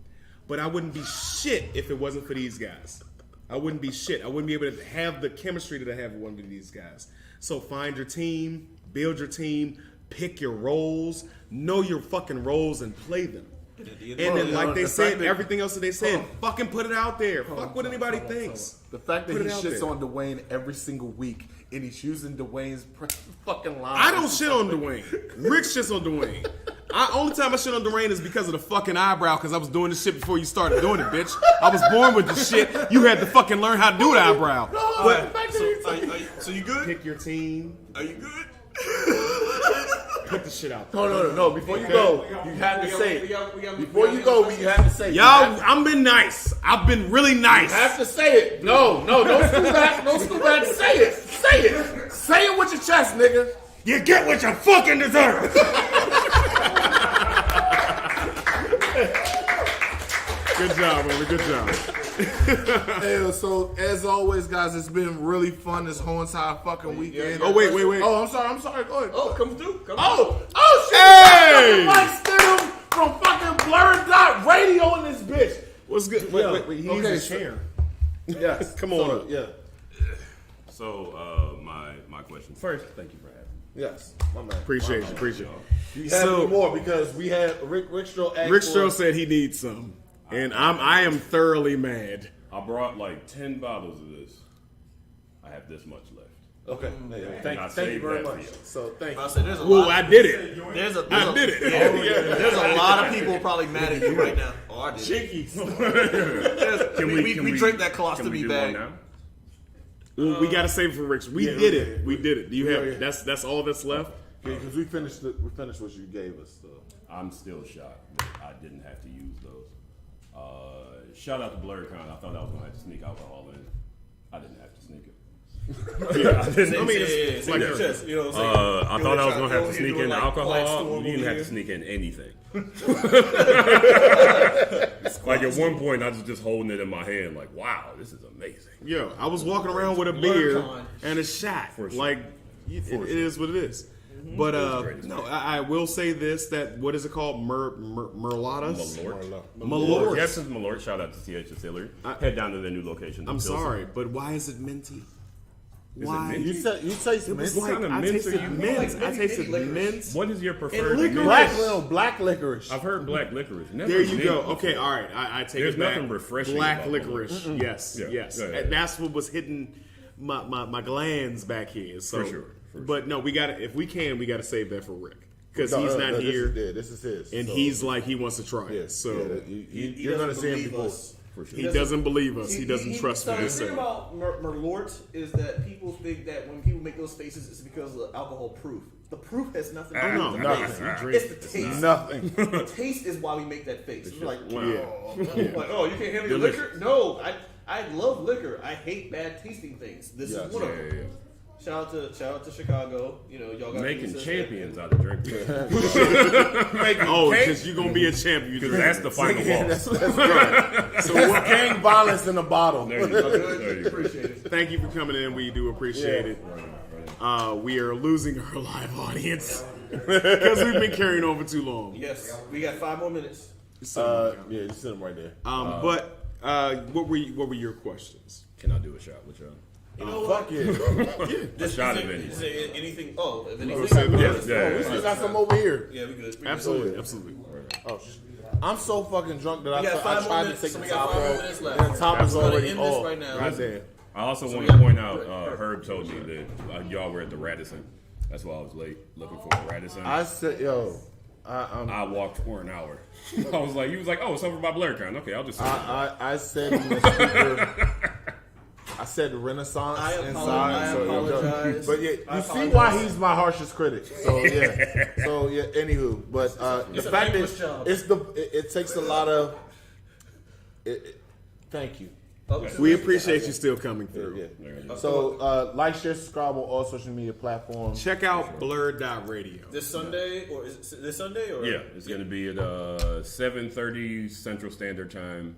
but I wouldn't be shit if it wasn't for these guys. I wouldn't be shit. I wouldn't be able to have the chemistry that I have with one of these guys. So find your team, build your team, pick your roles, know your fucking roles and play them. And then, like they said, everything else that they said, fucking put it out there. Fuck what anybody thinks. The fact that he shits on Dwayne every single week and he's using Dwayne's fucking line. I don't shit on Dwayne. Rick shits on Dwayne. Only time I shit on Dwayne is because of the fucking eyebrow, because I was doing this shit before you started doing it, bitch. I was born with this shit. You had to fucking learn how to do the eyebrow. So you good? Pick your team. Are you good? Put the shit out. No. Before you go, you have to say it. Before you go, you have to say it. Y'all, I've been nice. I've been really nice. You have to say it. No, don't scoot back. Don't scoot back. Say it. Say it. Say it with your chest, nigga. You get what you fucking deserve. Good job, baby. Good job. Hey, so as always, guys, it's been really fun this whole entire fucking weekend. Oh wait. Oh, I'm sorry. Go ahead. Oh, come through. Oh shit! Hey! Mike Stidham from fucking Blerd.radio in this bitch. What's good? Wait. He needs a chair. Yes. Come on. Yeah. So my question first. Thank you for having me. Yes, my man. Appreciate you. You have any more because we had Rick Stroh. Rick Stroh said he needs some. And I am thoroughly mad. I brought like 10 bottles of this. I have this much left. Okay. Thank you very much. So thank you. I did it. I did it. There's a lot of people probably mad at you right now. Oh, I did. Chickies. We drink that colostomy bag. We gotta save it for Rick. We did it. Do you have it? That's all that's left? Yeah, because we finished what you gave us. So. I'm still shocked that I didn't have to use those. Shout out to Blerdcon. I thought I was gonna have to sneak alcohol in. I didn't have to sneak it. Yeah, I didn't. I mean, it's like chest, you know what I'm saying? I thought I was gonna have to sneak in like alcohol. Blackstorm You didn't over have to here. sneak in anything. Like at one point, I was just holding it in my hand, like, "Wow, this is amazing." Yo, I was walking around with a beer Blerdcon. and a shot. For sure. Like, it is what it is. But no, I will say this: that what is it called? Merlotas? Malort. Yes, it's Malort. Shout out to TH Distillery. Head down to their new location. I'm sorry, but why is it minty? Why? You taste It was mint? like, I tasted mint. I tasted mint. What is your preferred? Black licorice. I've heard black licorice. Never There you mint go. before. Okay, all right. I take There's it back. nothing refreshing Black about licorice. Malort. Yes, Yeah. yes. Yeah, yeah, And yeah. that's what was hitting my glands back here. So, For sure. But no, we got to if we gotta save that for Rick because No, he's no, not here. This is his. And so, he's like he wants to try it. yeah, So you're gonna see him believe before. us. For sure. he doesn't believe us. He doesn't trust so what we the thing say. about Merlort is that people think that when people make those faces, it's because of alcohol proof. The proof has nothing to do No, with the nothing. face. You drink. It's the taste. Nothing. The taste is why we make that face. It's like, Yeah. like, oh, you can't handle your liquor? No, I love liquor. I hate bad tasting things. This is one of them. Yeah. Shout out to Chicago. You know, y'all got Making pizza. champions out of drink. Oh, because you're gonna be a champion. You Because drink. that's the final boss. That's right. So what gang violence in a bottle? There you go. There you go. Appreciate it. Thank you for coming in. We do appreciate it. We are losing our live audience because we've been carrying on for too long. Yes, we got 5 more minutes. Yeah, just sit him right there. But what were your questions? Can I do a shot with y'all? You know Fuck yeah. A shot of Is anything. there anything? Oh, if anything. We still got some over here. Yeah, we good. Absolutely, absolutely. Oh, I'm so fucking drunk that We got I 5 more tried to minutes. take So the we got top 5 more off. minutes left. And the top is We're gonna already end this off. right now. Goddamn. I also want to point out, Herb told me that y'all were at the Radisson. That's why I was late looking for a Radisson. I said, yo, I walked for an hour. I was like, he was like, oh, it's over by Blerdcon. Okay, I'll just sit there. I said in the speaker, I said Renaissance inside. apologize. But yeah, you see why he's my harshest critic. So yeah, anywho, but the fact is, it takes a lot of. Thank you. We appreciate you still coming through. Yeah. So like, share, subscribe on all social media platforms. Check out Blerd.radio. This Sunday, or is it this Sunday? Or? Yeah, it's going to be at 7:30 Central Standard Time.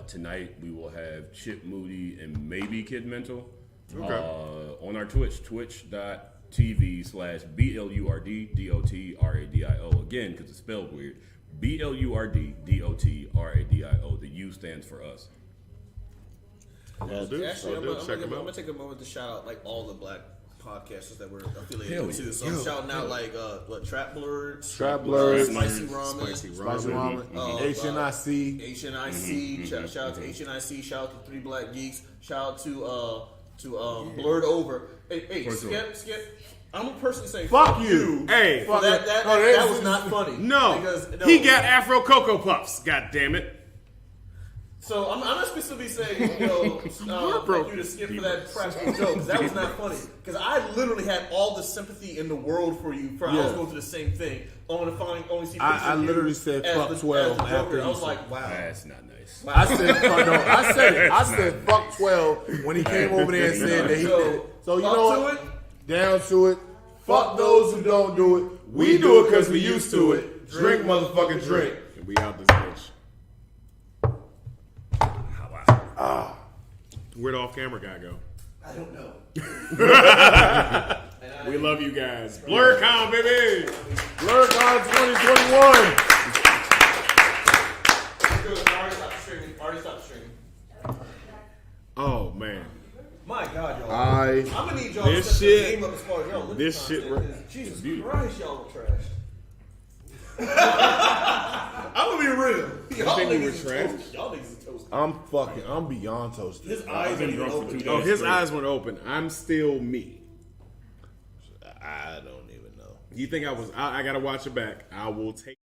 Tonight we will have Chip Moody and maybe Kid Mental on our twitch.tv/BLURDDOTRADIO. Again, because it's spelled weird. BLURDDOTRADIO. The U stands for us. Actually, I'm gonna take a moment to shout out like all the black podcasters that we're affiliated to. So I'm shouting out like Trap Blerds, Trap Blerds, Spicy Ramen, Spicy Ramen, HNIC. Shout out to HNIC. Shout out to Three Black Geeks. Shout out to Blurred Over. Hey, Skip. I'm a person saying fuck you. Hey, that was not funny. No, because, he got Afro Cocoa Puffs. God damn it. So I'm not specifically saying, fuck you to Skip for that practical joke, because that was not funny. Because I literally had all the sympathy in the world for you. I was going through the same thing. Only see pictures I of you literally said as fuck the 12 Joker. after I was he like, wow. That's not nice. Wow. I said fuck. No, I said it. I said fuck 12 when he came over there and said that he did it. So you know what? Down to it. Fuck those who don't do it. We do it because we used to it. Drink, motherfucking drink. And we out this bitch. Where'd off camera guy go? I don't know. We love you guys. Blerdcon, baby. Blerdcon 2021. Already stopped streaming. Oh man. My God, y'all. I'm gonna need y'all This to step shit- the game up as far as y'all. this shit- Jesus Christ, y'all were trash. I'm gonna be real. Y'all think we were niggas is trash? toast. Y'all niggas is toast. I'm beyond toasted. His eyes been ain't even drunk for open. 2 Oh, days his straight. eyes weren't open. I'm still me. I don't even know. You think I was? I gotta watch it back. I will take.